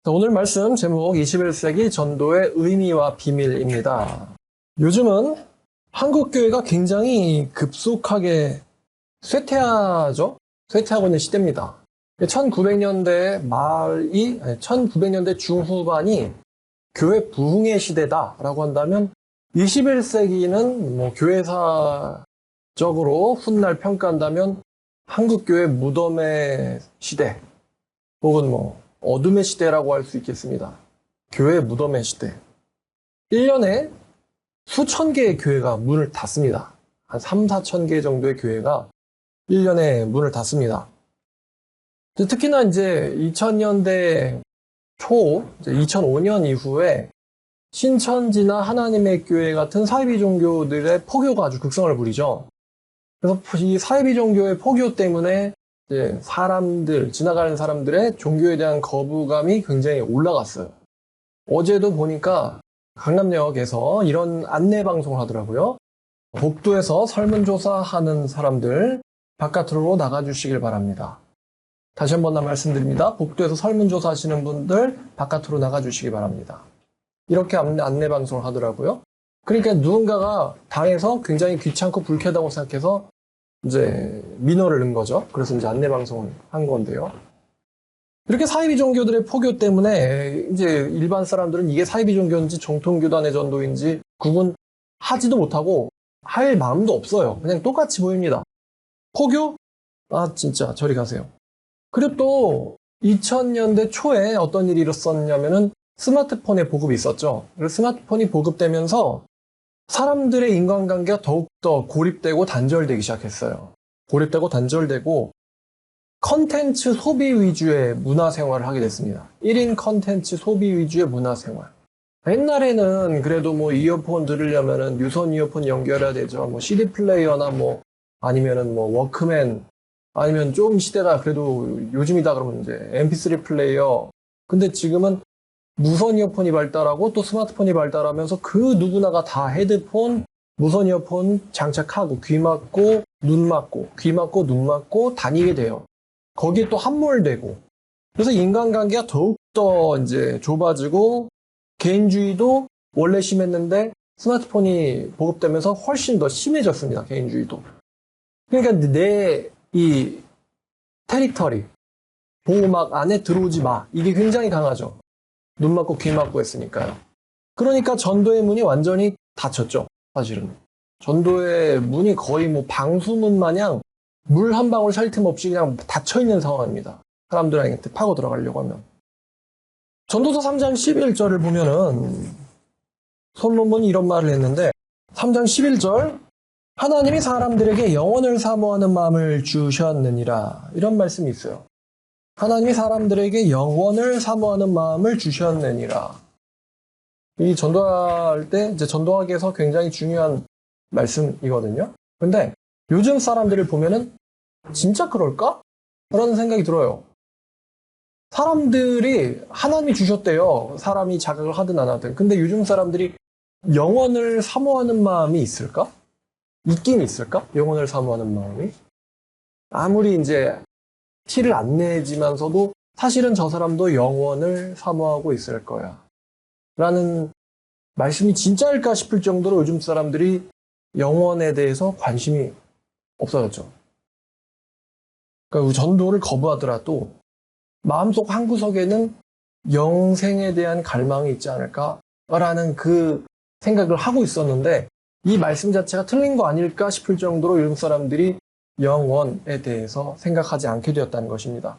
자, 오늘 말씀 제목 21세기 전도의 의미와 비밀입니다. 요즘은 한국교회가 굉장히 급속하게 쇠퇴하죠? 쇠퇴하고 있는 시대입니다. 1900년대 말이, 1900년대 중후반이 교회 부흥의 시대다라고 한다면 21세기는 뭐 교회사적으로 훗날 평가한다면 한국교회 무덤의 시대 혹은 뭐 어둠의 시대라고 할 수 있겠습니다. 교회 무덤의 시대. 1년에 수천 개의 교회가 문을 닫습니다. 한 3, 4천 개 정도의 교회가 1년에 문을 닫습니다. 특히나 이제 2000년대 초, 이제 2005년 이후에 신천지나 하나님의 교회 같은 사이비 종교들의 포교가 아주 극성을 부리죠. 그래서 이 사이비 종교의 포교 때문에 이제 지나가는 사람들의 종교에 대한 거부감이 굉장히 올라갔어요. 어제도 보니까 강남역에서 이런 안내 방송을 하더라고요. 복도에서 설문조사하는 사람들 바깥으로 나가주시길 바랍니다. 다시 한 번 더 말씀드립니다. 복도에서 설문조사 하시는 분들 바깥으로 나가주시기 바랍니다. 이렇게 안내 방송을 하더라고요. 그러니까 누군가가 당해서 굉장히 귀찮고 불쾌하다고 생각해서 이제 민원을 넣은 거죠. 그래서 이제 안내 방송을 한 건데요. 이렇게 사이비 종교들의 포교 때문에 이제 일반 사람들은 이게 사이비 종교인지 정통교단의 전도인지 구분하지도 못하고 할 마음도 없어요. 그냥 똑같이 보입니다. 포교? 아 진짜 저리 가세요. 그리고 또 2000년대 초에 어떤 일이 일어났냐면은 스마트폰의 보급이 있었죠. 그래서 스마트폰이 보급되면서 사람들의 인간관계가 더욱더 고립되고 단절되기 시작했어요. 고립되고 단절되고 컨텐츠 소비 위주의 문화생활을 하게 됐습니다. 1인 컨텐츠 소비 위주의 문화생활. 옛날에는 그래도 뭐 이어폰 들으려면은 유선 이어폰 연결해야 되죠. 뭐 CD 플레이어나 뭐 아니면은 뭐 워크맨 아니면 좀 시대가 그래도 요즘이다 그러면 이제 MP3 플레이어. 근데 지금은 무선 이어폰이 발달하고 또 스마트폰이 발달하면서 그 누구나가 다 헤드폰, 무선 이어폰 장착하고 귀 막고 눈 막고 귀 막고 눈 막고 다니게 돼요. 거기에 또 함몰되고 그래서 인간관계가 더욱더 이제 좁아지고 개인주의도 원래 심했는데 스마트폰이 보급되면서 훨씬 더 심해졌습니다. 개인주의도. 그러니까 내 이 테리터리 보호막 안에 들어오지 마. 이게 굉장히 강하죠. 눈 맞고 귀 맞고 했으니까요. 그러니까 전도의 문이 완전히 닫혔죠. 사실은. 전도의 문이 거의 뭐 방수문 마냥 물 한 방울 살 틈 없이 그냥 닫혀있는 상황입니다. 사람들한테 파고 들어가려고 하면. 전도서 3장 11절을 보면은 솔로몬이 이런 말을 했는데 3장 11절 하나님이 사람들에게 영원을 사모하는 마음을 주셨느니라 이런 말씀이 있어요. 하나님이 사람들에게 영원을 사모하는 마음을 주셨느니라. 이 전도할 때 이제 전도하기 위해서 굉장히 중요한 말씀이거든요. 근데 요즘 사람들을 보면은 진짜 그럴까? 그런 생각이 들어요. 사람들이 하나님이 주셨대요. 사람이 자각을 하든 안 하든. 근데 요즘 사람들이 영원을 사모하는 마음이 있을까? 있긴 있을까? 영원을 사모하는 마음이? 아무리 이제 티를 안 내지만서도 사실은 저 사람도 영원을 사모하고 있을 거야. 라는 말씀이 진짜일까 싶을 정도로 요즘 사람들이 영원에 대해서 관심이 없어졌죠. 그러니까 전도를 거부하더라도 마음속 한구석에는 영생에 대한 갈망이 있지 않을까라는 그 생각을 하고 있었는데 이 말씀 자체가 틀린 거 아닐까 싶을 정도로 요즘 사람들이 영원에 대해서 생각하지 않게 되었다는 것입니다.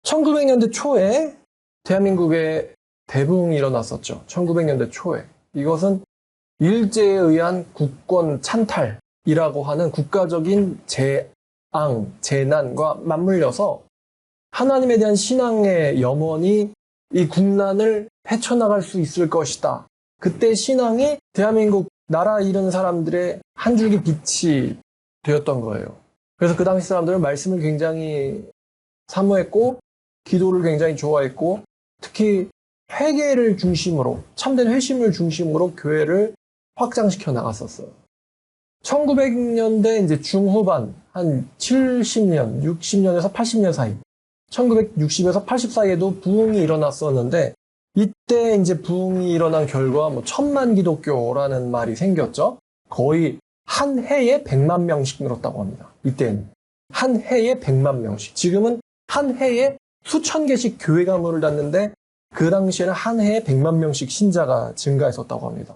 1900년대 초에 대한민국에 대붕이 일어났었죠. 1900년대 초에. 이것은 일제에 의한 국권 찬탈이라고 하는 국가적인 재난과 맞물려서 하나님에 대한 신앙의 염원이 이 국난을 헤쳐나갈 수 있을 것이다. 그때 신앙이 대한민국 나라 잃은 사람들의 한 줄기 빛이 되었던 거예요. 그래서 그 당시 사람들은 말씀을 굉장히 사모했고 기도를 굉장히 좋아했고 특히 회개를 중심으로 참된 회심을 중심으로 교회를 확장시켜 나갔었어요. 1900년대 이제 중후반 한 70년, 60년에서 80년 사이 1960에서 80 사이에도 부흥이 일어났었는데 이때 이제 부흥이 일어난 결과 뭐 천만 기독교라는 말이 생겼죠. 거의 한 해에 100만 명씩 늘었다고 합니다. 이때는 한 해에 100만 명씩. 지금은 한 해에 수천 개씩 교회가 문을 닫는데 그 당시에는 한 해에 100만 명씩 신자가 증가했었다고 합니다.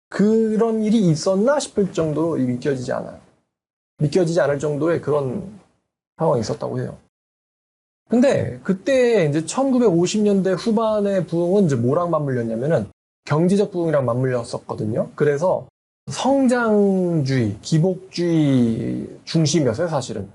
그런 일이 있었나 싶을 정도로 믿겨지지 않아요. 믿겨지지 않을 정도의 그런 상황이 있었다고 해요. 근데 그때 이제 1950년대 후반의 부흥은 이제 뭐랑 맞물렸냐면은 경제적 부흥이랑 맞물렸었거든요. 그래서 성장주의, 기복주의 중심이었어요, 사실은.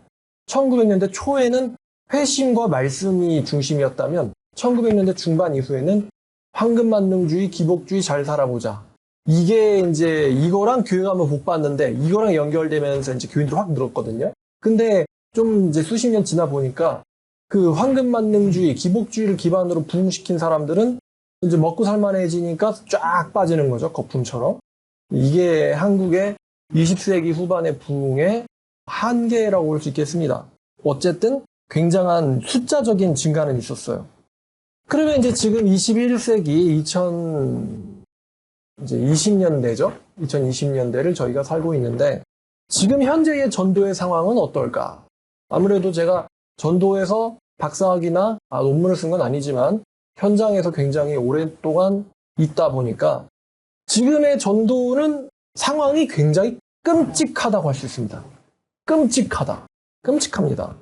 1900년대 초에는 회심과 말씀이 중심이었다면 1900년대 중반 이후에는 황금만능주의, 기복주의 잘 살아보자. 이게 이제 이거랑 교회 가면 복 받는데 이거랑 연결되면서 이제 교인들이 확 늘었거든요. 근데 좀 이제 수십 년 지나 보니까 그 황금만능주의, 기복주의를 기반으로 부흥시킨 사람들은 이제 먹고 살만해지니까 쫙 빠지는 거죠. 거품처럼. 이게 한국의 20세기 후반의 부흥의 한계라고 볼 수 있겠습니다. 어쨌든 굉장한 숫자적인 증가는 있었어요. 그러면 이제 지금 21세기 2020년대죠. 2020년대를 저희가 살고 있는데 지금 현재의 전도의 상황은 어떨까? 아무래도 제가 전도에서 박사학위나 논문을 쓴 건 아니지만 현장에서 굉장히 오랫동안 있다 보니까 지금의 전도는 상황이 굉장히 끔찍하다고 할 수 있습니다. 끔찍합니다.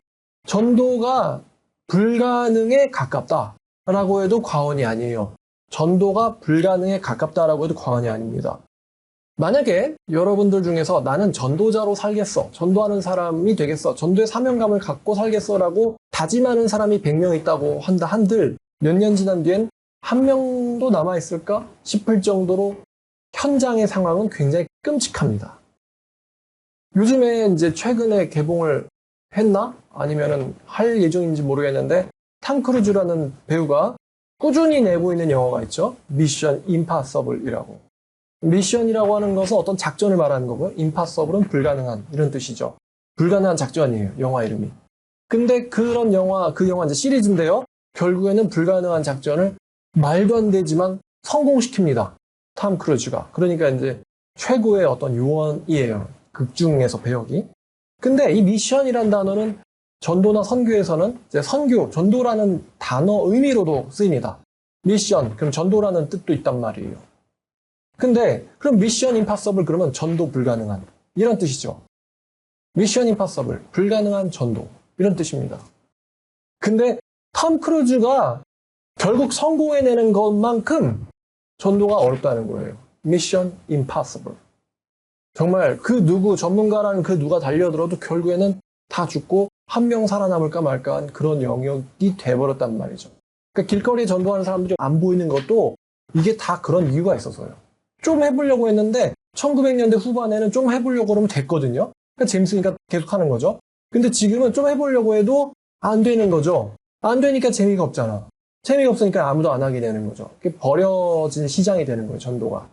전도가 불가능에 가깝다라고 해도 과언이 아니에요. 전도가 불가능에 가깝다라고 해도 과언이 아닙니다. 만약에 여러분들 중에서 나는 전도자로 살겠어, 전도하는 사람이 되겠어, 전도의 사명감을 갖고 살겠어라고 다짐하는 사람이 100명 있다고 한다 한들 몇 년 지난 뒤엔 한 명도 남아있을까 싶을 정도로 현장의 상황은 굉장히 끔찍합니다. 요즘에 이제 최근에 개봉을 했나? 아니면은 할 예정인지 모르겠는데 탐 크루즈라는 배우가 꾸준히 내고 있는 영화가 있죠. 미션 임파서블이라고. 미션이라고 하는 것은 어떤 작전을 말하는 거고요. 임파서블은 불가능한 이런 뜻이죠. 불가능한 작전이에요. 영화 이름이. 근데 그런 영화, 그 영화 이제 시리즈인데요. 결국에는 불가능한 작전을 말도 안 되지만 성공시킵니다. 탐 크루즈가. 그러니까 이제 최고의 어떤 요원이에요. 극 중에서 배역이. 근데 이 미션이란 단어는 전도나 선교에서는 이제 선교, 전도라는 단어 의미로도 쓰입니다. 미션, 그럼 전도라는 뜻도 있단 말이에요. 근데 그럼 미션 임파서블 그러면 전도 불가능한 이런 뜻이죠. 미션 임파서블, 불가능한 전도 이런 뜻입니다. 근데 톰 크루즈가 결국 성공해내는 것만큼 전도가 어렵다는 거예요. 미션 임파서블. 정말 그 누구, 전문가라는 그 누가 달려들어도 결국에는 다 죽고 한 명 살아남을까 말까한 그런 영역이 돼버렸단 말이죠. 그러니까 길거리에 전도하는 사람들이 안 보이는 것도 이게 다 그런 이유가 있어서요. 좀 해보려고 했는데 1900년대 후반에는 좀 해보려고 그러면 됐거든요. 그러니까 재밌으니까 계속 하는 거죠. 근데 지금은 좀 해보려고 해도 안 되는 거죠. 안 되니까 재미가 없잖아. 재미가 없으니까 아무도 안 하게 되는 거죠. 버려진 시장이 되는 거예요, 전도가.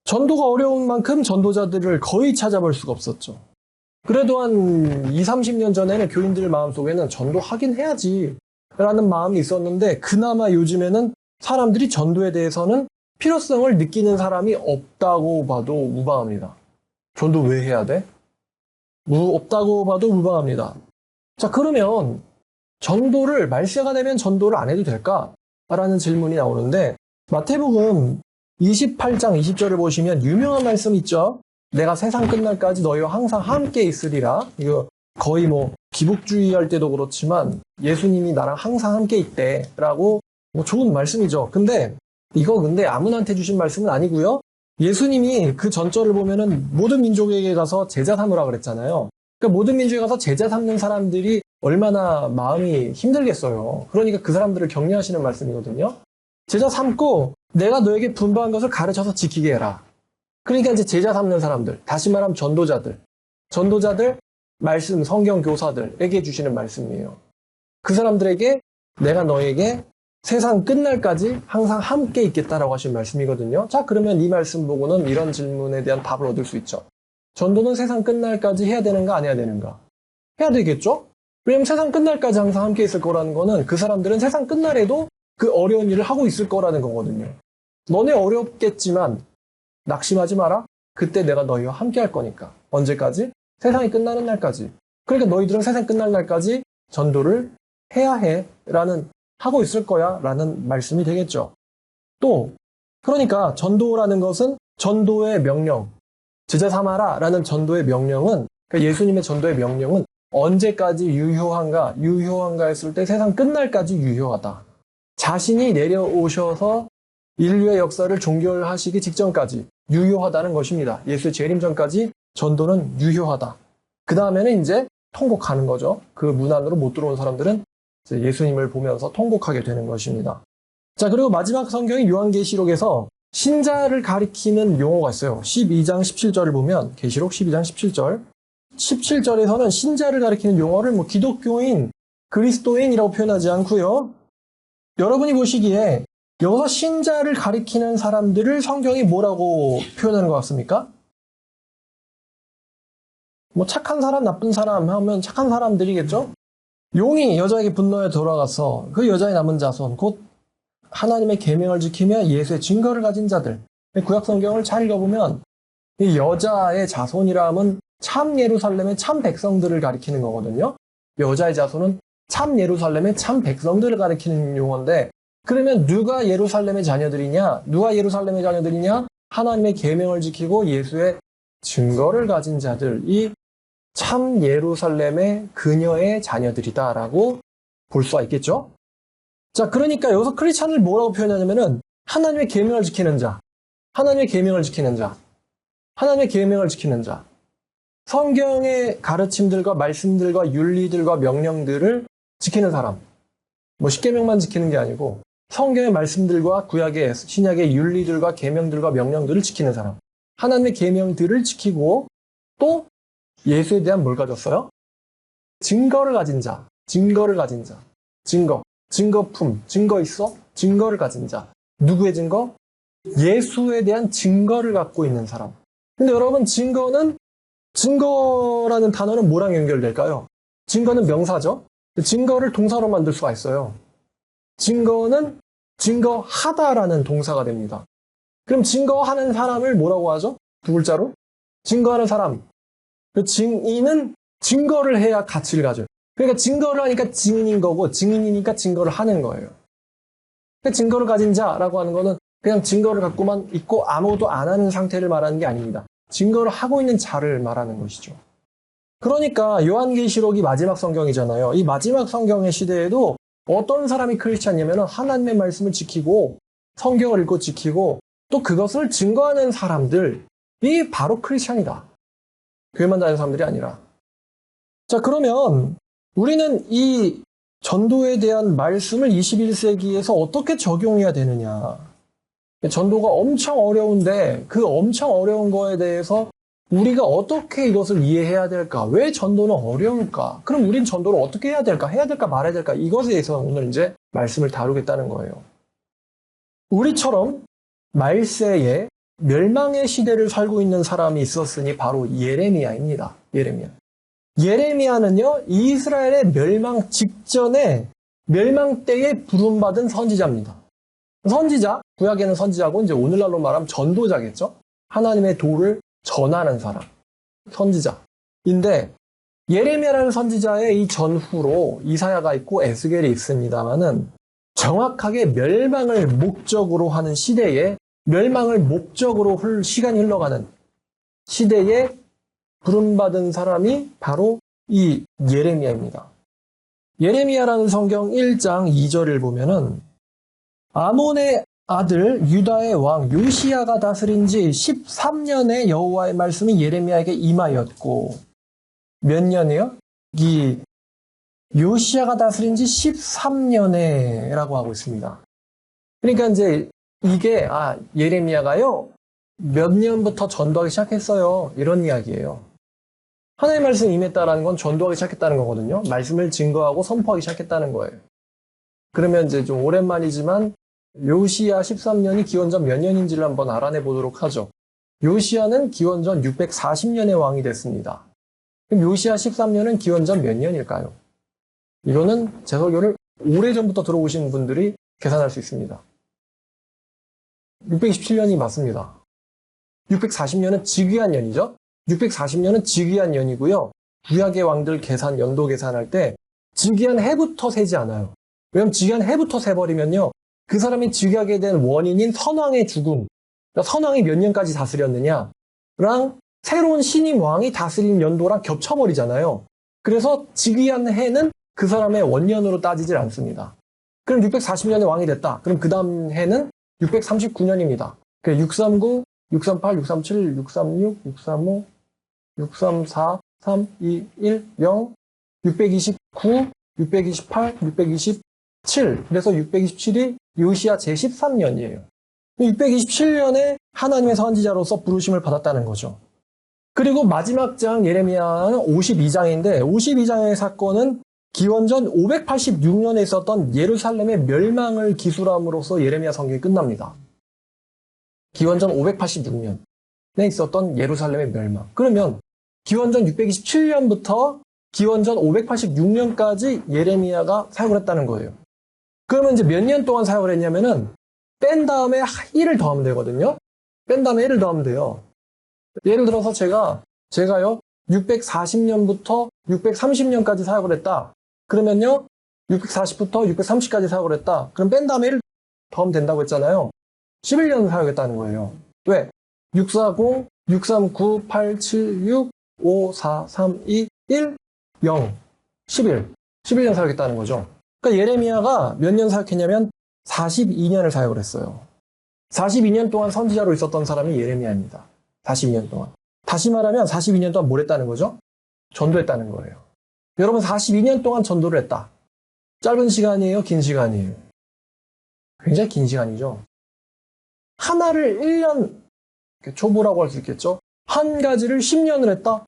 전도가 어려운 만큼 전도자들을 거의 찾아볼 수가 없었죠. 그래도 한 20, 30년 전에는 교인들 마음속에는 전도하긴 해야지 라는 마음이 있었는데 그나마 요즘에는 사람들이 전도에 대해서는 필요성을 느끼는 사람이 없다고 봐도 무방합니다. 전도 왜 해야 돼? 없다고 봐도 무방합니다. 자, 그러면 전도를 말세가 되면 전도를 안 해도 될까? 라는 질문이 나오는데 마태복음 28장 20절을 보시면 유명한 말씀 있죠? 내가 세상 끝날까지 너희와 항상 함께 있으리라. 이거 거의 기복주의 할 때도 그렇지만 예수님이 나랑 항상 함께 있대라고 좋은 말씀이죠. 근데 아무나한테 주신 말씀은 아니고요. 예수님이 그 전절을 보면은 모든 민족에게 가서 제자 삼으라 그랬잖아요. 그러니까 모든 민족에 가서 제자 삼는 사람들이 얼마나 마음이 힘들겠어요. 그러니까 그 사람들을 격려하시는 말씀이거든요. 제자 삼고 내가 너에게 분부한 것을 가르쳐서 지키게 해라. 그러니까 이제 제자 삼는 사람들, 다시 말하면 전도자들, 말씀, 성경 교사들에게 주시는 말씀이에요. 그 사람들에게 내가 너에게 세상 끝날까지 항상 함께 있겠다라고 하신 말씀이거든요. 자, 그러면 이 말씀 보고는 이런 질문에 대한 답을 얻을 수 있죠. 전도는 세상 끝날까지 해야 되는가 안 해야 되는가? 해야 되겠죠? 왜냐면 세상 끝날까지 항상 함께 있을 거라는 거는 그 사람들은 세상 끝날에도 그 어려운 일을 하고 있을 거라는 거거든요. 너네 어렵겠지만 낙심하지 마라. 그때 내가 너희와 함께 할 거니까. 언제까지? 세상이 끝나는 날까지. 그러니까 너희들은 세상 끝날 날까지 전도를 해야 해. 하고 있을 거야. 라는 말씀이 되겠죠. 또, 그러니까 전도라는 것은 전도의 명령, 제자 삼아라. 라는 전도의 명령은, 그러니까 예수님의 전도의 명령은 언제까지 유효한가 했을 때 세상 끝날까지 유효하다. 자신이 내려오셔서 인류의 역사를 종결하시기 직전까지 유효하다는 것입니다. 예수의 재림 전까지 전도는 유효하다. 그 다음에는 이제 통곡하는 거죠. 그 문 안으로 못 들어온 사람들은 이제 예수님을 보면서 통곡하게 되는 것입니다. 자, 그리고 마지막 성경인 요한계시록에서 신자를 가리키는 용어가 있어요. 12장 17절을 보면 계시록 12장 17절 17절에서는 신자를 가리키는 용어를 기독교인, 그리스도인이라고 표현하지 않고요. 여러분이 보시기에 여기서 신자를 가리키는 사람들을 성경이 뭐라고 표현하는 것 같습니까? 착한 사람, 나쁜 사람 하면 착한 사람들이겠죠? 용이 여자에게 분노에 돌아가서 그 여자의 남은 자손, 곧 하나님의 계명을 지키며 예수의 증거를 가진 자들. 구약 성경을 잘 읽어보면 이 여자의 자손이라 함은 참 예루살렘의 참 백성들을 가리키는 거거든요. 여자의 자손은 참 예루살렘의 참 백성들을 가리키는 용어인데, 그러면 누가 예루살렘의 자녀들이냐? 하나님의 계명을 지키고 예수의 증거를 가진 자들이 참 예루살렘의 그녀의 자녀들이다라고 볼 수가 있겠죠? 자, 그러니까 여기서 크리스찬을 뭐라고 표현하냐면은 하나님의 계명을 지키는 자, 성경의 가르침들과 말씀들과 윤리들과 명령들을 지키는 사람. 십계명만 지키는 게 아니고 성경의 말씀들과 구약의 신약의 윤리들과 계명들과 명령들을 지키는 사람. 하나님의 계명들을 지키고 또 예수에 대한 뭘 가졌어요? 증거를 가진 자. 증거품. 증거 있어? 증거를 가진 자. 누구의 증거? 예수에 대한 증거를 갖고 있는 사람. 근데 여러분, 증거라는 단어는 뭐랑 연결될까요? 증거는 명사죠? 증거를 동사로 만들 수가 있어요. 증거는 증거하다라는 동사가 됩니다. 그럼 증거하는 사람을 뭐라고 하죠? 두 글자로? 증거하는 사람. 그 증인은 증거를 해야 가치를 가져요. 그러니까 증거를 하니까 증인인 거고, 증인이니까 증거를 하는 거예요. 그러니까 증거를 가진 자라고 하는 거는 그냥 증거를 갖고만 있고 아무것도 안 하는 상태를 말하는 게 아닙니다. 증거를 하고 있는 자를 말하는 것이죠. 그러니까 요한계시록이 마지막 성경이잖아요. 이 마지막 성경의 시대에도 어떤 사람이 크리스찬이냐면 하나님의 말씀을 지키고 성경을 읽고 지키고 또 그것을 증거하는 사람들이 바로 크리스찬이다. 교회만 다니는 사람들이 아니라. 자, 그러면 우리는 이 전도에 대한 말씀을 21세기에서 어떻게 적용해야 되느냐. 전도가 엄청 어려운데 그 엄청 어려운 거에 대해서 우리가 어떻게 이것을 이해해야 될까? 왜 전도는 어려울까? 그럼 우린 전도를 어떻게 해야 될까? 말아야 될까? 이것에 대해서 오늘 이제 말씀을 다루겠다는 거예요. 우리처럼 말세에 멸망의 시대를 살고 있는 사람이 있었으니 바로 예레미야입니다. 예레미야는요, 이스라엘의 멸망 직전에 멸망 때에 부름받은 선지자입니다. 선지자, 구약에는 선지자고 이제 오늘날로 말하면 전도자겠죠? 하나님의 도를 전하는 사람, 선지자인데 예레미야라는 선지자의 이 전후로 이사야가 있고 에스겔이 있습니다만은 정확하게 멸망을 목적으로 하는 시대에 멸망을 목적으로 시간이 흘러가는 시대에 부름받은 사람이 바로 이 예레미야입니다. 예레미야라는 성경 1장 2절을 보면은 아몬의 아들 유다의 왕 요시야가 다스린 지 13년의 여호와의 말씀이 예레미야에게 임하였고 몇 년이요? 이 요시야가 다스린 지 13년에라고 하고 있습니다. 그러니까 이제 이게 예레미야가요 몇 년부터 전도하기 시작했어요. 이런 이야기예요. 하나님의 말씀이 임했다라는 건 전도하기 시작했다는 거거든요. 말씀을 증거하고 선포하기 시작했다는 거예요. 그러면 이제 좀 오랜만이지만 요시야 13년이 기원전 몇 년인지를 한번 알아내 보도록 하죠. 요시야는 기원전 640년의 왕이 됐습니다. 그럼 요시야 13년은 기원전 몇 년일까요? 이거는 제 설교를 오래전부터 들어오신 분들이 계산할 수 있습니다. 627년이 맞습니다. 640년은 즉위한 년이죠. 640년은 즉위한 년이고요. 구약의 왕들 계산, 연도 계산할 때 즉위한 해부터 세지 않아요. 왜냐면 즉위한 해부터 세버리면요. 그 사람이 즉위하게 된 원인인 선왕의 죽음, 그러니까 선왕이 몇 년까지 다스렸느냐랑 새로운 신임 왕이 다스린 연도랑 겹쳐버리잖아요. 그래서 즉위한 해는 그 사람의 원년으로 따지질 않습니다. 그럼 640년에 왕이 됐다. 그럼 그 다음 해는 639년입니다. 639, 638, 637, 636, 635, 634, 3, 2, 1, 0, 629, 628, 627. 그래서 627이 요시야 제13년이에요. 627년에 하나님의 선지자로서 부르심을 받았다는 거죠. 그리고 마지막 장 예레미야는 52장인데 52장의 사건은 기원전 586년에 있었던 예루살렘의 멸망을 기술함으로써 예레미야 성경이 끝납니다. 기원전 586년에 있었던 예루살렘의 멸망. 그러면 기원전 627년부터 기원전 586년까지 예레미야가 사역을 했다는 거예요. 그러면 이제 몇 년 동안 사역을 했냐면은 뺀 다음에 1을 더하면 되거든요. 뺀 다음에 1을 더하면 돼요. 예를 들어서 제가요 640년부터 630년까지 사역을 했다. 그러면요 640부터 630까지 사역을 했다. 그럼 뺀 다음에 1을 더하면 된다고 했잖아요. 11년 사역했다는 거예요. 왜? 640, 639, 876, 5, 4, 3, 2, 1, 0, 11. 11년 사역했다는 거죠. 그러니까 예레미야가 몇 년 사역했냐면 42년을 사역을 했어요. 42년 동안 선지자로 있었던 사람이 예레미야입니다. 42년 동안. 다시 말하면 42년 동안 뭘 했다는 거죠? 전도했다는 거예요. 여러분 42년 동안 전도를 했다. 짧은 시간이에요? 긴 시간이에요? 굉장히 긴 시간이죠. 하나를 1년, 초보라고 할 수 있겠죠? 한 가지를 10년을 했다?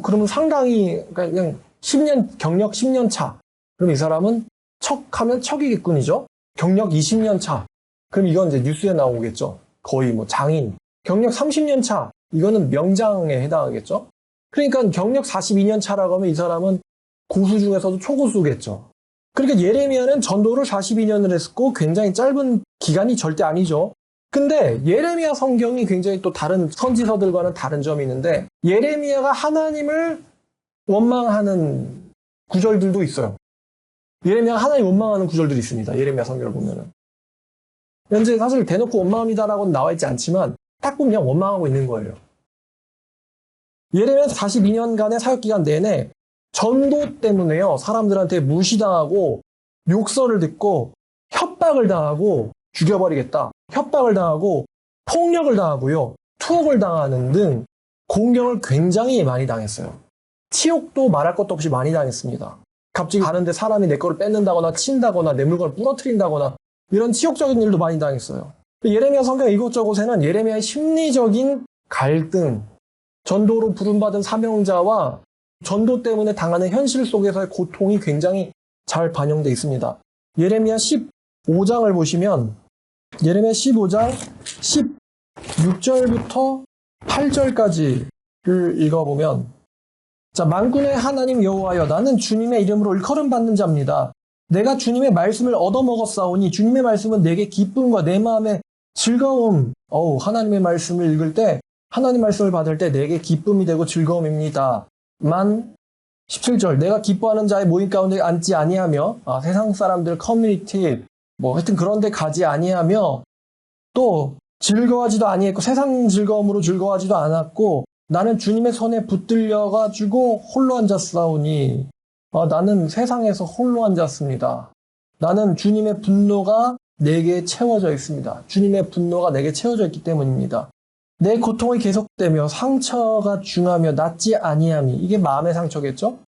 그러면 상당히, 그냥 10년, 경력 10년 차. 그럼 이 사람은 척하면 척이겠군이죠? 경력 20년 차. 그럼 이건 이제 뉴스에 나오겠죠? 거의 뭐 장인. 경력 30년 차. 이거는 명장에 해당하겠죠? 그러니까 경력 42년 차라고 하면 이 사람은 고수 중에서도 초고수겠죠. 그러니까 예레미야는 전도를 42년을 했고 굉장히 짧은 기간이 절대 아니죠. 근데 예레미야 성경이 굉장히 또 다른 선지서들과는 다른 점이 있는데 예레미야가 하나님을 원망하는 구절들도 있어요. 예레미야가 하나님 원망하는 구절들이 있습니다. 예레미야 성경을 보면은. 현재 사실 대놓고 원망합니다라고는 나와 있지 않지만 딱 보면 그냥 원망하고 있는 거예요. 예레미야 42년간의 사역기간 내내 전도 때문에요. 사람들한테 무시당하고 욕설을 듣고 협박을 당하고 죽여버리겠다. 협박을 당하고 폭력을 당하고요. 투옥을 당하는 등 공경을 굉장히 많이 당했어요. 치욕도 말할 것도 없이 많이 당했습니다. 갑자기 가는데 사람이 내 거를 뺏는다거나 친다거나 내 물건을 부러뜨린다거나 이런 치욕적인 일도 많이 당했어요. 예레미야 성경 이곳저곳에는 예레미야의 심리적인 갈등, 전도로 부름받은 사명자와 전도 때문에 당하는 현실 속에서의 고통이 굉장히 잘 반영되어 있습니다. 예레미야 15장을 보시면 예레미야 15장 16절부터 8절까지를 읽어보면 자, 만군의 하나님 여호와여 나는 주님의 이름으로 일컬음 받는 자입니다. 내가 주님의 말씀을 얻어먹었사오니 주님의 말씀은 내게 기쁨과 내 마음의 즐거움. 하나님의 말씀을 읽을 때 하나님 말씀을 받을 때 내게 기쁨이 되고 즐거움입니다. 만 17절 내가 기뻐하는 자의 모임 가운데 앉지 아니하며 세상 사람들 커뮤니티 하여튼 그런 데 가지 아니하며 또 즐거워하지도 아니했고 세상 즐거움으로 즐거워하지도 않았고 나는 주님의 손에 붙들려가지고 홀로 앉았사오니 나는 세상에서 홀로 앉았습니다. 나는 주님의 분노가 내게 채워져 있습니다. 주님의 분노가 내게 채워져 있기 때문입니다. 내 고통이 계속되며 상처가 중하며 낫지 아니함이 이게 마음의 상처겠죠?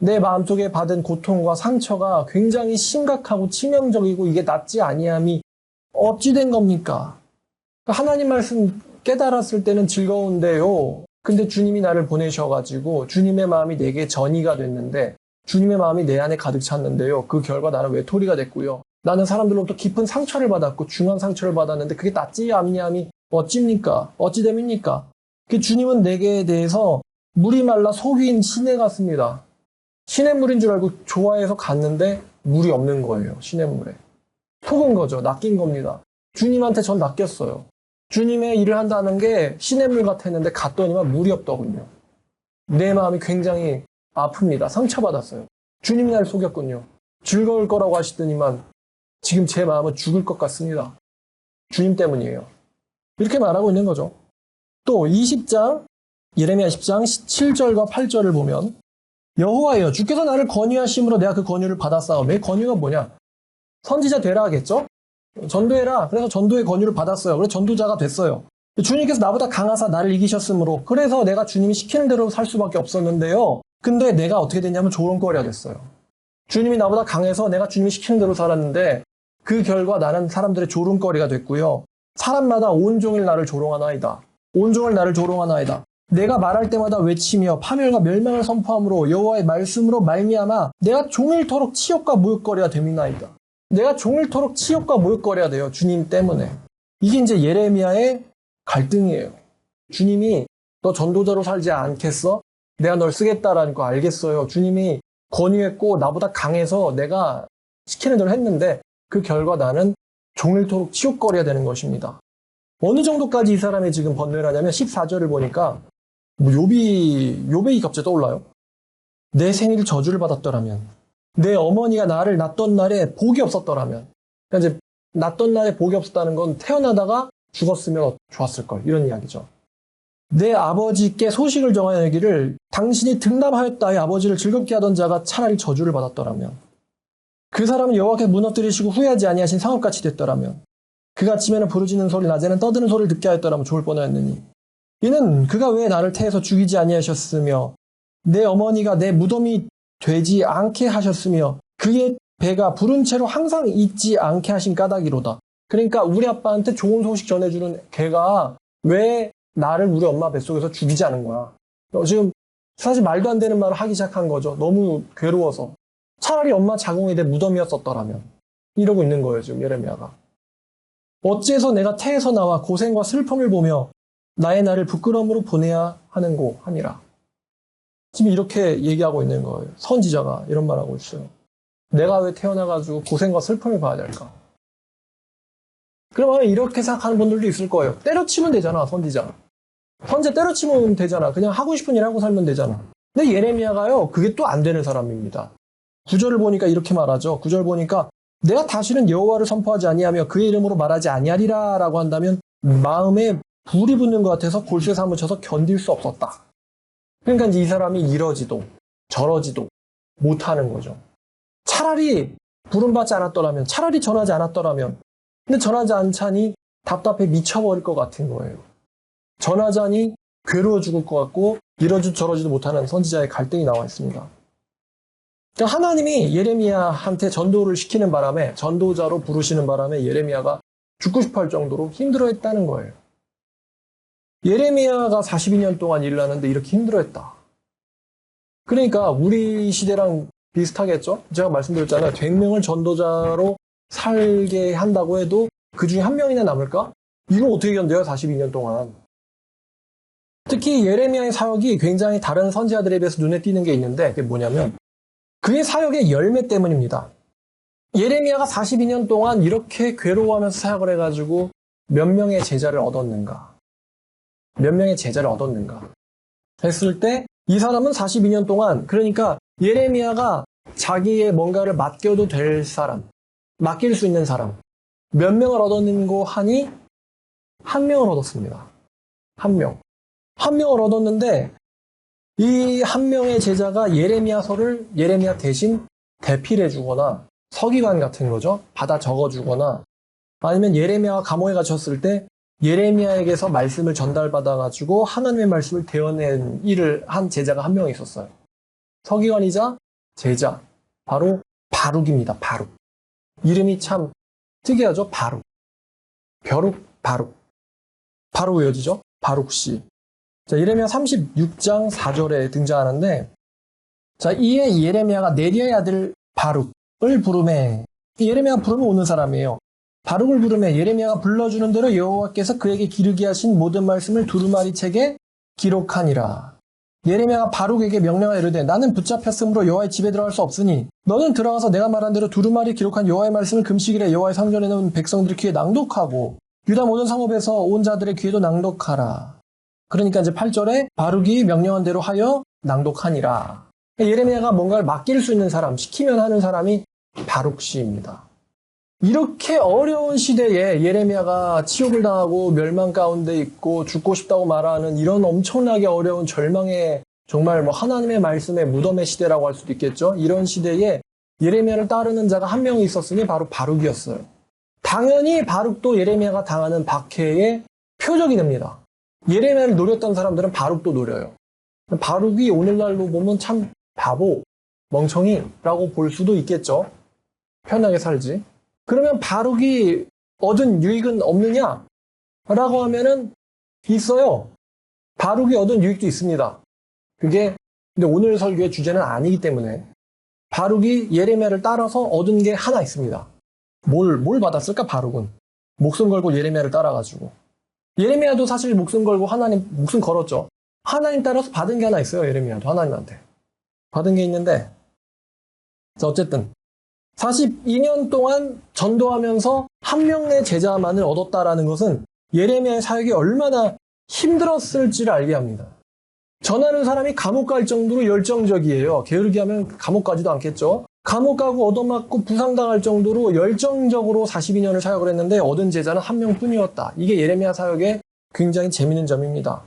내 마음속에 받은 고통과 상처가 굉장히 심각하고 치명적이고 이게 낫지 아니함이 어찌 된 겁니까? 하나님 말씀 깨달았을 때는 즐거운데요. 근데 주님이 나를 보내셔가지고 주님의 마음이 내게 전이가 됐는데 주님의 마음이 내 안에 가득 찼는데요. 그 결과 나는 외톨이가 됐고요. 나는 사람들로부터 깊은 상처를 받았고 중한 상처를 받았는데 그게 낫지 않냐함이 어찌입니까? 어찌 됨입니까? 주님은 내게 대해서 물이 말라 속인 시내 같습니다. 시냇물인 줄 알고 좋아해서 갔는데 물이 없는 거예요. 시냇물에. 속은 거죠. 낚인 겁니다. 주님한테 전 낚였어요. 주님의 일을 한다는 게 시냇물 같았는데 갔더니만 물이 없더군요. 내 마음이 굉장히 아픕니다. 상처받았어요. 주님이 날 속였군요. 즐거울 거라고 하시더니만 지금 제 마음은 죽을 것 같습니다. 주님 때문이에요. 이렇게 말하고 있는 거죠. 또 20장 예레미야 10장 7절과 8절을 보면 여호와여 주께서 나를 권유하심으로 내가 그 권유를 받았사오매. 권유가 뭐냐? 선지자 되라 하겠죠? 전도해라. 그래서 전도의 권유를 받았어요. 그래서 전도자가 됐어요. 주님께서 나보다 강하사 나를 이기셨으므로 그래서 내가 주님이 시키는 대로 살 수밖에 없었는데요. 근데 내가 어떻게 됐냐면 조롱거리가 됐어요. 주님이 나보다 강해서 내가 주님이 시키는 대로 살았는데 그 결과 나는 사람들의 조롱거리가 됐고요. 사람마다 온종일 나를 조롱하나이다. 온종일 나를 조롱하나이다. 내가 말할 때마다 외치며 파멸과 멸망을 선포함으로 여호와의 말씀으로 말미암아 내가 종일토록 치욕과 모욕거리가 됨이나이다. 내가 종일토록 치욕과 모욕거리가 돼요. 주님 때문에. 이게 이제 예레미야의 갈등이에요. 주님이 너 전도자로 살지 않겠어? 내가 널 쓰겠다라는 거 알겠어요. 주님이 권유했고 나보다 강해서 내가 시키는 대로 했는데 그 결과 나는 종일토록 치욕거리가 되는 것입니다. 어느 정도까지 이 사람이 지금 번뇌를 하냐면 14절을 보니까 욥이 갑자기 떠올라요. 내 생일 저주를 받았더라면, 내 어머니가 나를 낳던 날에 복이 없었더라면, 그러니까 이제 낳던 날에 복이 없었다는 건 태어나다가 죽었으면 좋았을걸 이런 이야기죠. 내 아버지께 소식을 전하기를 당신이 등남하였다의 아버지를 즐겁게 하던 자가 차라리 저주를 받았더라면, 그 사람은 여호와께 무너뜨리시고 후회하지 아니하신 상업같이 됐더라면, 그가 아침에는 부르짖는 소리 낮에는 떠드는 소리를 듣게 하였더라면 좋을 뻔하였느니 이는 그가 왜 나를 태에서 죽이지 아니하셨으며 내 어머니가 내 무덤이 되지 않게 하셨으며 그의 배가 부른 채로 항상 잊지 않게 하신 까닭이로다. 그러니까 우리 아빠한테 좋은 소식 전해주는 걔가 왜 나를 우리 엄마 뱃속에서 죽이지 않은 거야. 지금 사실 말도 안 되는 말을 하기 시작한 거죠. 너무 괴로워서. 차라리 엄마 자궁이 내 무덤이었었더라면. 이러고 있는 거예요, 지금 예레미야가. 어째서 내가 태에서 나와 고생과 슬픔을 보며 나의 날을 부끄러움으로 보내야 하는고 하니라. 지금 이렇게 얘기하고 있는 거예요. 선지자가 이런 말하고 있어요. 내가 왜 태어나가지고 고생과 슬픔을 봐야 될까? 그러면 이렇게 생각하는 분들도 있을 거예요. 때려치면 되잖아, 선지자. 선지자 때려치면 되잖아. 그냥 하고 싶은 일 하고 살면 되잖아. 근데 예레미야가요, 그게 또 안 되는 사람입니다. 9절을 보니까 이렇게 말하죠. 9절 보니까 내가 다시는 여호와를 선포하지 아니하며 그의 이름으로 말하지 아니하리라 라고 한다면 마음에 불이 붙는 것 같아서 골수에 사무쳐서 견딜 수 없었다. 그러니까 이제 이 사람이 이러지도 저러지도 못하는 거죠. 차라리 부름받지 않았더라면, 차라리 전하지 않았더라면, 근데 전하지 않자니 답답해 미쳐버릴 것 같은 거예요. 전하자니 괴로워 죽을 것 같고 이러지도 저러지도 못하는 선지자의 갈등이 나와 있습니다. 그러니까 하나님이 예레미야한테 전도를 시키는 바람에, 전도자로 부르시는 바람에 예레미야가 죽고 싶어 할 정도로 힘들어했다는 거예요. 예레미야가 42년 동안 일을 하는데 이렇게 힘들어했다. 그러니까 우리 시대랑 비슷하겠죠? 제가 말씀드렸잖아요. 100명을 전도자로 살게 한다고 해도 그 중에 한 명이나 남을까? 이걸 어떻게 견뎌요? 42년 동안. 특히 예레미야의 사역이 굉장히 다른 선지자들에 비해서 눈에 띄는 게 있는데 그게 뭐냐면 그의 사역의 열매 때문입니다. 예레미야가 42년 동안 이렇게 괴로워하면서 사역을 해가지고 몇 명의 제자를 얻었는가? 몇 명의 제자를 얻었는가? 했을 때 이 사람은 42년 동안, 그러니까 예레미야가 자기의 뭔가를 맡겨도 될 사람, 맡길 수 있는 사람 몇 명을 얻었는고 하니 한 명을 얻었습니다. 한 명. 한 명을 얻었는데 이 한 명의 제자가 예레미야서를 예레미야 대신 대필해 주거나 서기관 같은 거죠. 받아 적어 주거나 아니면 예레미야가 감옥에 갇혔을 때 예레미야에게서 말씀을 전달받아가지고 하나님의 말씀을 대언낸 일을 한 제자가 한 명 있었어요. 서기관이자 제자. 바로 바룩입니다. 바룩. 이름이 참 특이하죠. 바룩. 벼룩, 바룩. 바로 외워지죠? 바룩 씨. 자, 예레미야 36장 4절에 등장하는데, 자, 이에 예레미야가 네리아의 아들 바룩을 부르매, 예레미야가 부르면 오는 사람이에요. 바룩을 부르매 예레미야가 불러주는 대로 여호와께서 그에게 기르게 하신 모든 말씀을 두루마리 책에 기록하니라. 예레미야가 바룩에게 명령하여 이르되 나는 붙잡혔으므로 여호와의 집에 들어갈 수 없으니 너는 들어가서 내가 말한 대로 두루마리 기록한 여호와의 말씀을 금식일에 여호와의 성전에 놓은 백성들의 귀에 낭독하고 유다 모든 성읍에서 온 자들의 귀에도 낭독하라. 그러니까 이제 8절에 바룩이 명령한 대로 하여 낭독하니라. 예레미야가 뭔가를 맡길 수 있는 사람, 시키면 하는 사람이 바룩 씨입니다. 이렇게 어려운 시대에 예레미야가 치욕을 당하고 멸망 가운데 있고 죽고 싶다고 말하는 이런 엄청나게 어려운 절망의 정말 뭐 하나님의 말씀의 무덤의 시대라고 할 수도 있겠죠. 이런 시대에 예레미야를 따르는 자가 한 명이 있었으니 바로 바룩이었어요. 당연히 바룩도 예레미야가 당하는 박해의 표적이 됩니다. 예레미야를 노렸던 사람들은 바룩도 노려요. 바룩이 오늘날로 보면 참 바보, 멍청이라고 볼 수도 있겠죠. 편하게 살지. 그러면 바룩이 얻은 유익은 없느냐? 라고 하면은 있어요. 바룩이 얻은 유익도 있습니다. 그게 근데 오늘 설교의 주제는 아니기 때문에 바룩이 예레미야를 따라서 얻은 게 하나 있습니다. 뭘 받았을까 바룩은? 목숨 걸고 예레미야를 따라가지고. 예레미야도 사실 목숨 걸고 하나님 목숨 걸었죠. 하나님 따라서 받은 게 하나 있어요. 예레미야도 하나님한테. 받은 게 있는데 자 어쨌든 42년 동안 전도하면서 한 명의 제자만을 얻었다라는 것은 예레미야의 사역이 얼마나 힘들었을지를 알게 합니다. 전하는 사람이 감옥 갈 정도로 열정적이에요. 게으르게 하면 감옥 가지도 않겠죠. 감옥 가고 얻어맞고 부상당할 정도로 열정적으로 42년을 사역을 했는데 얻은 제자는 한 명뿐이었다. 이게 예레미야 사역의 굉장히 재밌는 점입니다.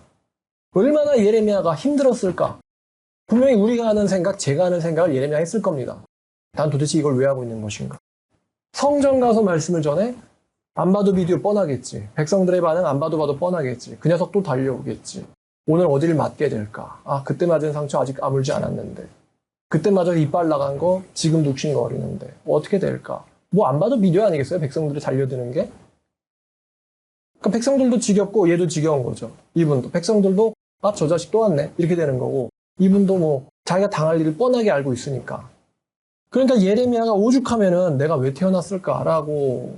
얼마나 예레미야가 힘들었을까? 분명히 우리가 하는 생각, 제가 하는 생각을 예레미야 했을 겁니다. 난 도대체 이걸 왜 하고 있는 것인가? 성전 가서 말씀을 전해? 안 봐도 비디오 뻔하겠지. 백성들의 반응 안 봐도 뻔하겠지. 그 녀석 또 달려오겠지. 오늘 어디를 맞게 될까? 아, 그때 맞은 상처 아직 아물지 않았는데. 그때 맞아 이빨 나간 거 지금 욱신거리는데. 어떻게 될까? 뭐 안 봐도 비디오 아니겠어요? 백성들이 달려드는 게? 그러니까 백성들도 지겹고 얘도 지겨운 거죠. 이분도. 백성들도 아, 저 자식 또 왔네. 이렇게 되는 거고. 이분도 뭐 자기가 당할 일을 뻔하게 알고 있으니까. 그러니까 예레미야가 오죽하면은 내가 왜 태어났을까라고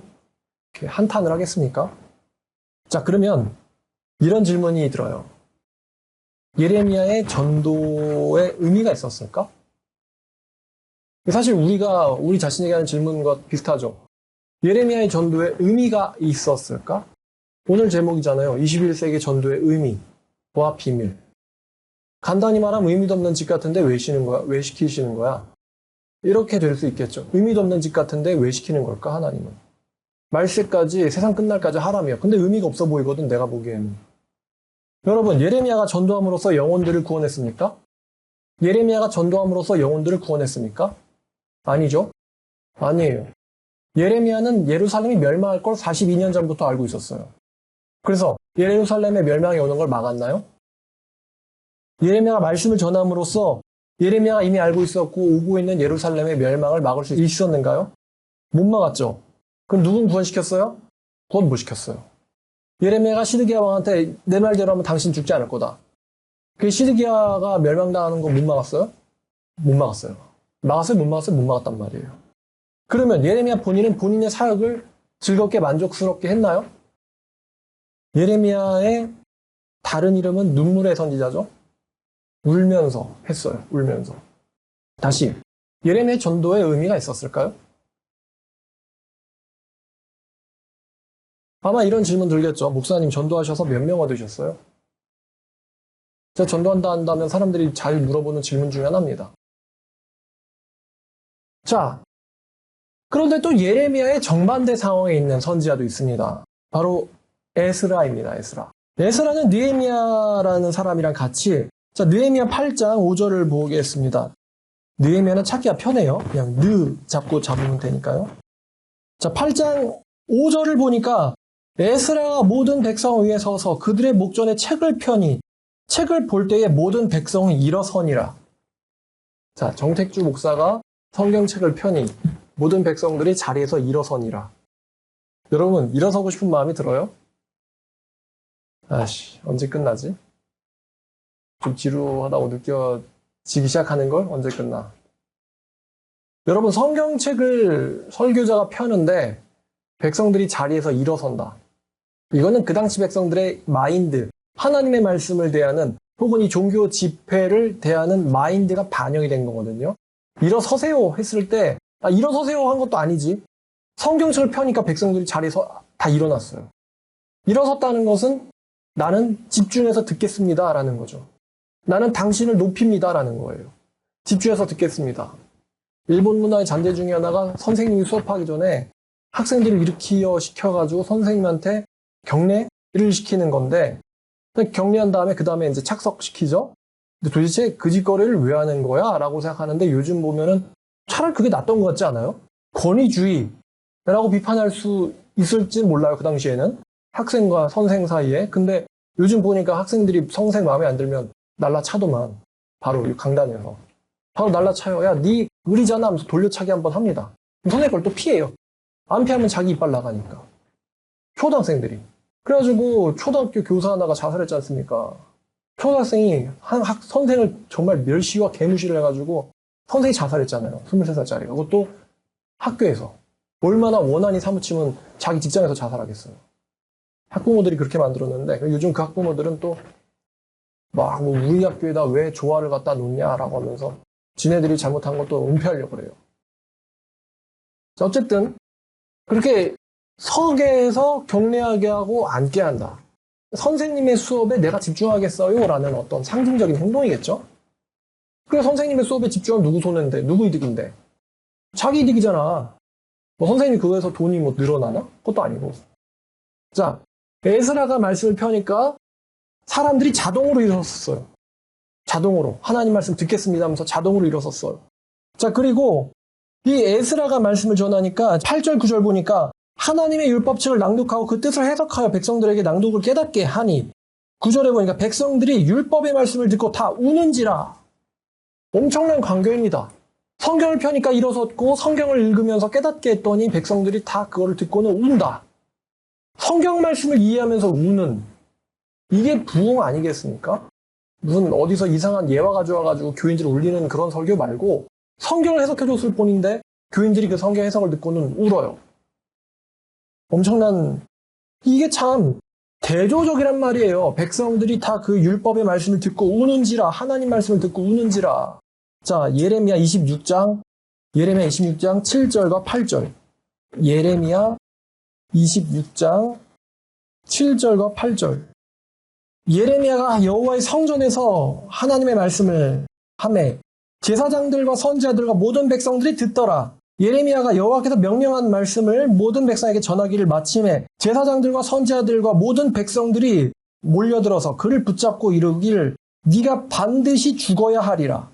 이렇게 한탄을 하겠습니까? 자, 그러면 이런 질문이 들어요. 예레미야의 전도에 의미가 있었을까? 사실 우리 자신에게 하는 질문과 비슷하죠. 예레미야의 전도에 의미가 있었을까? 오늘 제목이잖아요. 21세기 전도의 의미와 비밀. 간단히 말하면 의미도 없는 짓 같은데 왜 시키는 거야? 왜 시키시는 거야? 이렇게 될 수 있겠죠. 의미도 없는 짓 같은데 왜 시키는 걸까, 하나님은? 말세까지, 세상 끝날까지 하라며. 근데 의미가 없어 보이거든, 내가 보기에는. 여러분, 예레미야가 전도함으로써 영혼들을 구원했습니까? 예레미야가 전도함으로써 영혼들을 구원했습니까? 아니죠. 아니에요. 예레미야는 예루살렘이 멸망할 걸 42년 전부터 알고 있었어요. 그래서 예루살렘의 멸망이 오는 걸 막았나요? 예레미야가 말씀을 전함으로써 예레미야가 이미 알고 있었고 오고 있는 예루살렘의 멸망을 막을 수 있었는가요? 못 막았죠. 그럼 누군 구원시켰어요? 구원 못 시켰어요. 예레미야가 시드기야 왕한테 내 말대로 하면 당신 죽지 않을 거다. 그 시드기야가 멸망당하는 거 못 막았어요? 못 막았어요. 막았어요? 못 막았어요? 못 막았단 말이에요. 그러면 예레미야 본인은 본인의 사역을 즐겁게 만족스럽게 했나요? 예레미야의 다른 이름은 눈물의 선지자죠. 울면서 했어요. 울면서. 다시 예레미야의 전도에 의미가 있었을까요? 아마 이런 질문 들겠죠. 목사님 전도하셔서 몇 명 얻으셨어요? 제가 전도한다 한다면 사람들이 잘 물어보는 질문 중에 하나입니다. 자, 그런데 또 예레미야의 정반대 상황에 있는 선지자도 있습니다. 바로 에스라입니다. 에스라는 느헤미야라는 사람이랑 같이 자, 느헤미야 8장 5절을 보겠습니다. 느헤미야는 찾기가 편해요. 그냥 잡고 잡으면 되니까요. 자, 8장 5절을 보니까 에스라가 모든 백성 위에 서서 그들의 목전에 책을 펴니 책을 볼 때에 모든 백성이 일어서니라. 자, 정택주 목사가 성경책을 펴니 모든 백성들이 자리에서 일어서니라. 여러분, 일어서고 싶은 마음이 들어요? 아씨, 언제 끝나지? 좀 지루하다고 느껴지기 시작하는 걸 언제 끝나? 여러분, 성경책을 설교자가 펴는데 백성들이 자리에서 일어선다. 이거는 그 당시 백성들의 마인드, 하나님의 말씀을 대하는 혹은 이 종교 집회를 대하는 마인드가 반영이 된 거거든요. 일어서세요 했을 때 일어서세요 한 것도 아니지. 성경책을 펴니까 백성들이 자리에서 다 일어났어요. 일어섰다는 것은 나는 집중해서 듣겠습니다 라는 거죠. 나는 당신을 높입니다 라는 거예요. 집중해서 듣겠습니다. 일본 문화의 잔재 중에 하나가 선생님이 수업하기 전에 학생들을 일으켜 시켜가지고 선생님한테 경례를 시키는 건데, 경례한 다음에 그 다음에 이제 착석시키죠. 근데 도대체 그 짓거리를 왜 하는 거야? 라고 생각하는데 요즘 보면은 차라리 그게 낫던 것 같지 않아요? 권위주의라고 비판할 수 있을지 몰라요. 그 당시에는 학생과 선생 사이에. 근데 요즘 보니까 학생들이 선생 마음에 안 들면 날라차더만. 바로 이 강단에서 바로 날라차요. 야, 네 의리잖아 하면서 돌려차기 한번 합니다. 선생님 걸 또 피해요. 안 피하면 자기 이빨 나가니까. 초등학생들이. 그래가지고 초등학교 교사 하나가 자살했지 않습니까? 초등학생이 선생을 정말 멸시와 개무시를 해가지고 선생이 자살했잖아요. 23살짜리가. 그것도 학교에서. 얼마나 원한이 사무치면 자기 직장에서 자살하겠어요. 학부모들이 그렇게 만들었는데 요즘 그 학부모들은 또 막 우리 학교에다 왜 조화를 갖다 놓냐라고 하면서 지네들이 잘못한 것도 은폐하려고 그래요. 자, 어쨌든 그렇게 서계에서 경례하게 하고 앉게 한다. 선생님의 수업에 내가 집중하겠어요 라는 어떤 상징적인 행동이겠죠. 그래서 선생님의 수업에 집중하면 누구 손해인데, 누구 이득인데? 자기 이득이잖아. 뭐 선생님이 그거에서 돈이 뭐 늘어나나? 그것도 아니고. 자, 에스라가 말씀을 펴니까 사람들이 자동으로 일어섰어요. 자동으로. 하나님 말씀 듣겠습니다 하면서 자동으로 일어섰어요. 자, 그리고 이 에스라가 말씀을 전하니까 8절, 9절 보니까 하나님의 율법책을 낭독하고 그 뜻을 해석하여 백성들에게 낭독을 깨닫게 하니 9절에 보니까 백성들이 율법의 말씀을 듣고 다 우는지라. 엄청난 광경입니다. 성경을 펴니까 일어섰고 성경을 읽으면서 깨닫게 했더니 백성들이 다 그거를 듣고는 운다. 성경 말씀을 이해하면서 우는 이게 부흥 아니겠습니까? 무슨 어디서 이상한 예화 가져와가지고 교인들을 울리는 그런 설교 말고 성경을 해석해줬을 뿐인데 교인들이 그 성경 해석을 듣고는 울어요. 엄청난, 이게 참 대조적이란 말이에요. 백성들이 다 그 율법의 말씀을 듣고 우는지라, 하나님 말씀을 듣고 우는지라. 자, 예레미야 26장 7절과 8절. 예레미야 26장 7절과 8절. 예레미야가 여호와의 성전에서 하나님의 말씀을 하매 제사장들과 선지자들과 모든 백성들이 듣더라. 예레미야가 여호와께서 명령한 말씀을 모든 백성에게 전하기를 마침에 제사장들과 선지자들과 모든 백성들이 몰려들어서 그를 붙잡고 이르기를 네가 반드시 죽어야 하리라.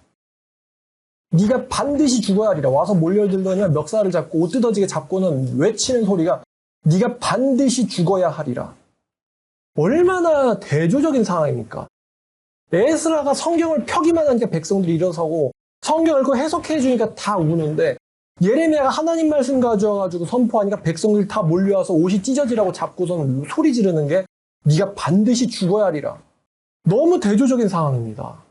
네가 반드시 죽어야 하리라. 와서 몰려들더니 멱살을 잡고 옷 뜯어지게 잡고는 외치는 소리가 네가 반드시 죽어야 하리라. 얼마나 대조적인 상황입니까? 에스라가 성경을 펴기만 하니까 백성들이 일어서고 성경을 그 해석해 주니까 다 우는데 예레미야가 하나님 말씀 가져와가지고 선포하니까 백성들이 다 몰려와서 옷이 찢어지라고 잡고서는 소리 지르는 게 네가 반드시 죽어야 하리라. 너무 대조적인 상황입니다.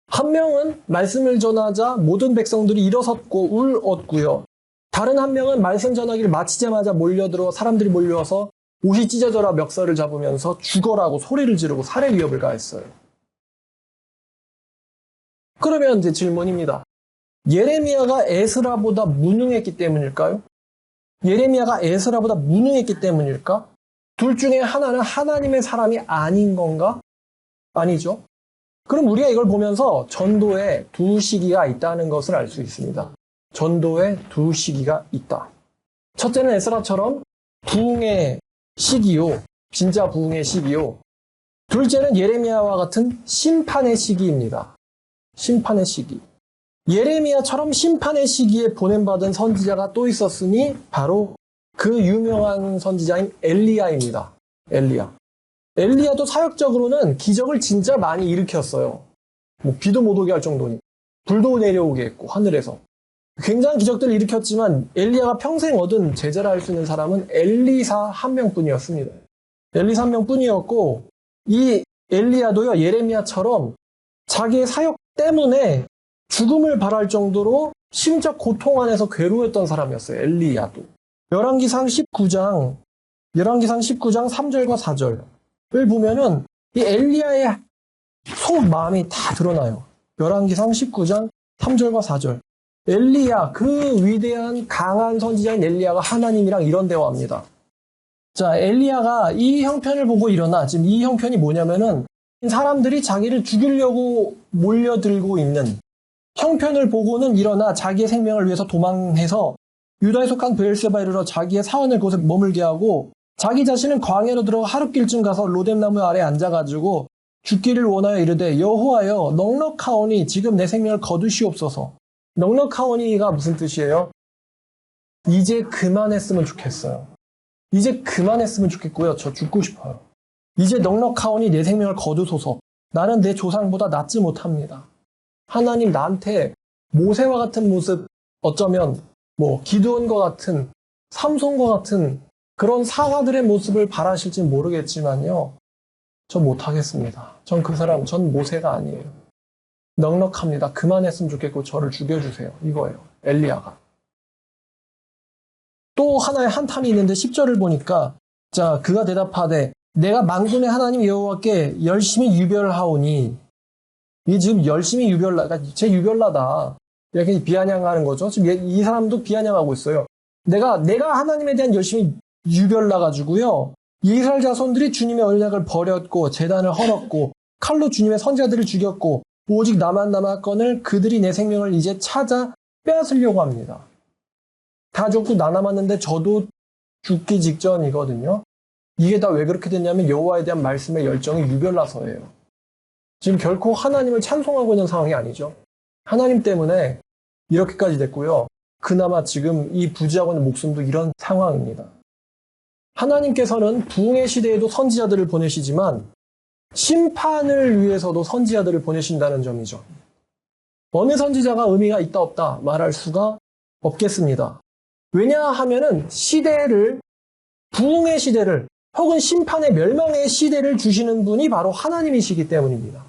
한 명은 말씀을 전하자 모든 백성들이 일어섰고 울었고요. 다른 한 명은 말씀 전하기를 마치자마자 몰려들어 사람들이 몰려와서 옷이 찢어져라 멱살을 잡으면서 죽어라고 소리를 지르고 살해 위협을 가했어요. 그러면 이제 질문입니다. 예레미야가 에스라보다 무능했기 때문일까요? 예레미야가 에스라보다 무능했기 때문일까? 둘 중에 하나는 하나님의 사람이 아닌 건가? 아니죠. 그럼 우리가 이걸 보면서 전도에 두 시기가 있다는 것을 알 수 있습니다. 전도에 두 시기가 있다. 첫째는 에스라처럼 부흥의 시기요. 진짜 부흥의 시기요. 둘째는 예레미야와 같은 심판의 시기입니다. 심판의 시기. 예레미야처럼 심판의 시기에 보냄받은 선지자가 또 있었으니 바로 그 유명한 선지자인 엘리야입니다. 엘리야. 엘리야도 사역적으로는 기적을 진짜 많이 일으켰어요. 뭐 비도 못 오게 할 정도니. 불도 내려오게 했고 하늘에서. 굉장한 기적들을 일으켰지만 엘리야가 평생 얻은 제자라 할 수 있는 사람은 엘리사 한 명뿐이었습니다. 엘리사 한 명뿐이었고 이 엘리야도요 예레미야처럼 자기의 사역 때문에 죽음을 바랄 정도로 심적 고통 안에서 괴로웠던 사람이었어요. 엘리야도. 열왕기상 19장 3절과 4절을 보면은 이 엘리야의 속 마음이 다 드러나요. 열왕기상 19장 3절과 4절. 엘리야, 그 위대한 강한 선지자인 엘리야가 하나님이랑 이런 대화합니다. 자, 엘리야가 이 형편을 보고 일어나. 지금 이 형편이 뭐냐면은 사람들이 자기를 죽이려고 몰려들고 있는 형편을 보고는 일어나 자기의 생명을 위해서 도망해서 유다에 속한 브엘세바에 이르러 자기의 사원을 그곳에 머물게 하고 자기 자신은 광야로 들어가 하룻길쯤 가서 로뎀나무 아래에 앉아가지고 죽기를 원하여 이르되 여호와여 넉넉하오니 지금 내 생명을 거두시옵소서. 넉넉하오니가 무슨 뜻이에요? 이제 그만했으면 좋겠어요. 이제 그만했으면 좋겠고요. 저 죽고 싶어요. 이제 넉넉하오니 내 생명을 거두소서. 나는 내 조상보다 낫지 못합니다. 하나님 나한테 모세와 같은 모습, 어쩌면 기드온과 같은, 삼손과 같은 그런 사화들의 모습을 바라실지 모르겠지만요. 전 못하겠습니다. 전 모세가 아니에요. 넉넉합니다. 그만했으면 좋겠고 저를 죽여주세요. 이거예요. 엘리야가. 또 하나의 한탐이 있는데 10절을 보니까 자 그가 대답하되 내가 만군의 하나님 여호와께 열심히 유별하오니 이게 지금 열심히 그러니까 제 유별나다 이렇게 비아냥하는 거죠. 지금 이 사람도 비아냥하고 있어요. 내가 하나님에 대한 열심히 유별나가지고요. 이스라엘 자손들이 주님의 언약을 버렸고 제단을 헐었고 칼로 주님의 선지자들을 죽였고 오직 나만 남았거늘 그들이 내 생명을 이제 찾아 빼앗으려고 합니다. 다 죽고 나 남았는데 저도 죽기 직전이거든요. 이게 다 왜 그렇게 됐냐면 여호와에 대한 말씀의 열정이 유별나서예요. 지금 결코 하나님을 찬송하고 있는 상황이 아니죠. 하나님 때문에 이렇게까지 됐고요. 그나마 지금 이 부지하고 있는 목숨도 이런 상황입니다. 하나님께서는 부흥의 시대에도 선지자들을 보내시지만 심판을 위해서도 선지자들을 보내신다는 점이죠. 어느 선지자가 의미가 있다 없다 말할 수가 없겠습니다. 왜냐하면은 부흥의 시대를 혹은 심판의 멸망의 시대를 주시는 분이 바로 하나님이시기 때문입니다.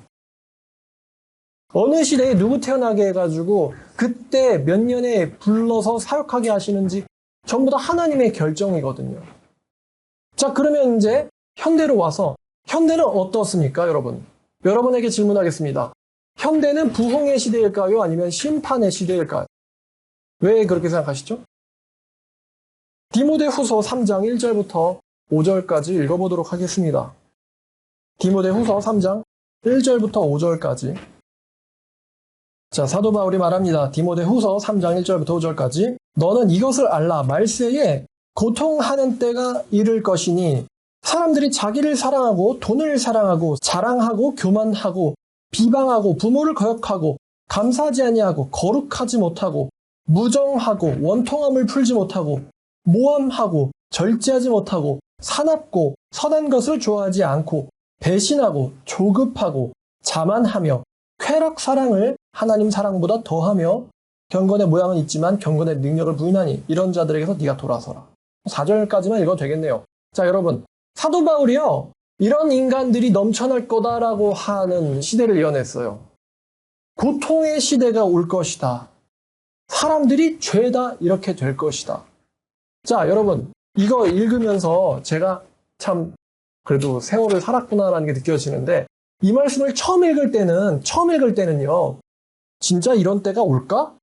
어느 시대에 누구 태어나게 해가지고 그때 몇 년에 불러서 사역하게 하시는지 전부 다 하나님의 결정이거든요. 자, 그러면 이제 현대로 와서 현대는 어떻습니까, 여러분? 여러분에게 질문하겠습니다. 현대는 부흥의 시대일까요? 아니면 심판의 시대일까요? 왜 그렇게 생각하시죠? 디모데후서 3장 1절부터 5절까지 읽어보도록 하겠습니다. 디모데후서 3장 1절부터 5절까지. 자, 사도 바울이 말합니다. 디모데후서 3장 1절부터 5절까지. 너는 이것을 알라. 말세에 고통하는 때가 이를 것이니 사람들이 자기를 사랑하고 돈을 사랑하고 자랑하고 교만하고 비방하고 부모를 거역하고 감사하지 아니하고 거룩하지 못하고 무정하고 원통함을 풀지 못하고 모함하고 절제하지 못하고 사납고 선한 것을 좋아하지 않고 배신하고 조급하고 자만하며 쾌락 사랑을 하나님 사랑보다 더하며 경건의 모양은 있지만 경건의 능력을 부인하니 이런 자들에게서 네가 돌아서라. 4절까지만 읽어도 되겠네요. 자, 여러분, 사도 바울이요, 이런 인간들이 넘쳐날 거다라고 하는 시대를 예언했어요. 고통의 시대가 올 것이다. 사람들이 죄다 이렇게 될 것이다. 자, 여러분, 이거 읽으면서 제가 참 그래도 세월을 살았구나라는 게 느껴지는데 이 말씀을 처음 읽을 때는요, 진짜 이런 때가 올까?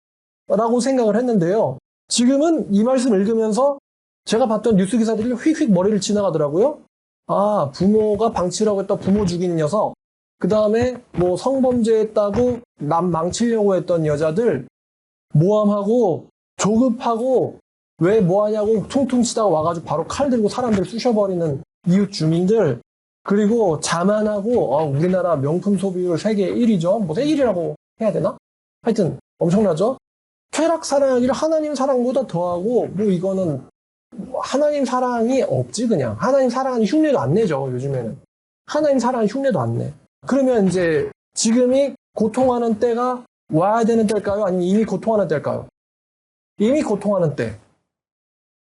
라고 생각을 했는데요. 지금은 이 말씀 읽으면서 제가 봤던 뉴스 기사들이 휙휙 머리를 지나가더라고요. 아, 부모가 방치라고 했던 부모 죽인 녀석, 그 다음에 성범죄했다고 남 망치려고 했던 여자들, 모함하고 조급하고 왜 뭐하냐고 퉁퉁 치다가 와가지고 바로 칼 들고 사람들 쑤셔버리는 이웃 주민들, 그리고 자만하고 우리나라 명품 소비율 세계 1위죠. 세계 1위라고 해야 되나? 하여튼 엄청나죠? 쾌락 사랑하기를 하나님 사랑보다 더하고 이거는 하나님 사랑이 없지 그냥. 하나님 사랑하는 흉내도 안 내죠. 요즘에는. 하나님 사랑하는 흉내도 안 내. 그러면 이제 지금이 고통하는 때가 와야 되는 때일까요? 아니면 이미 고통하는 때일까요? 이미 고통하는 때.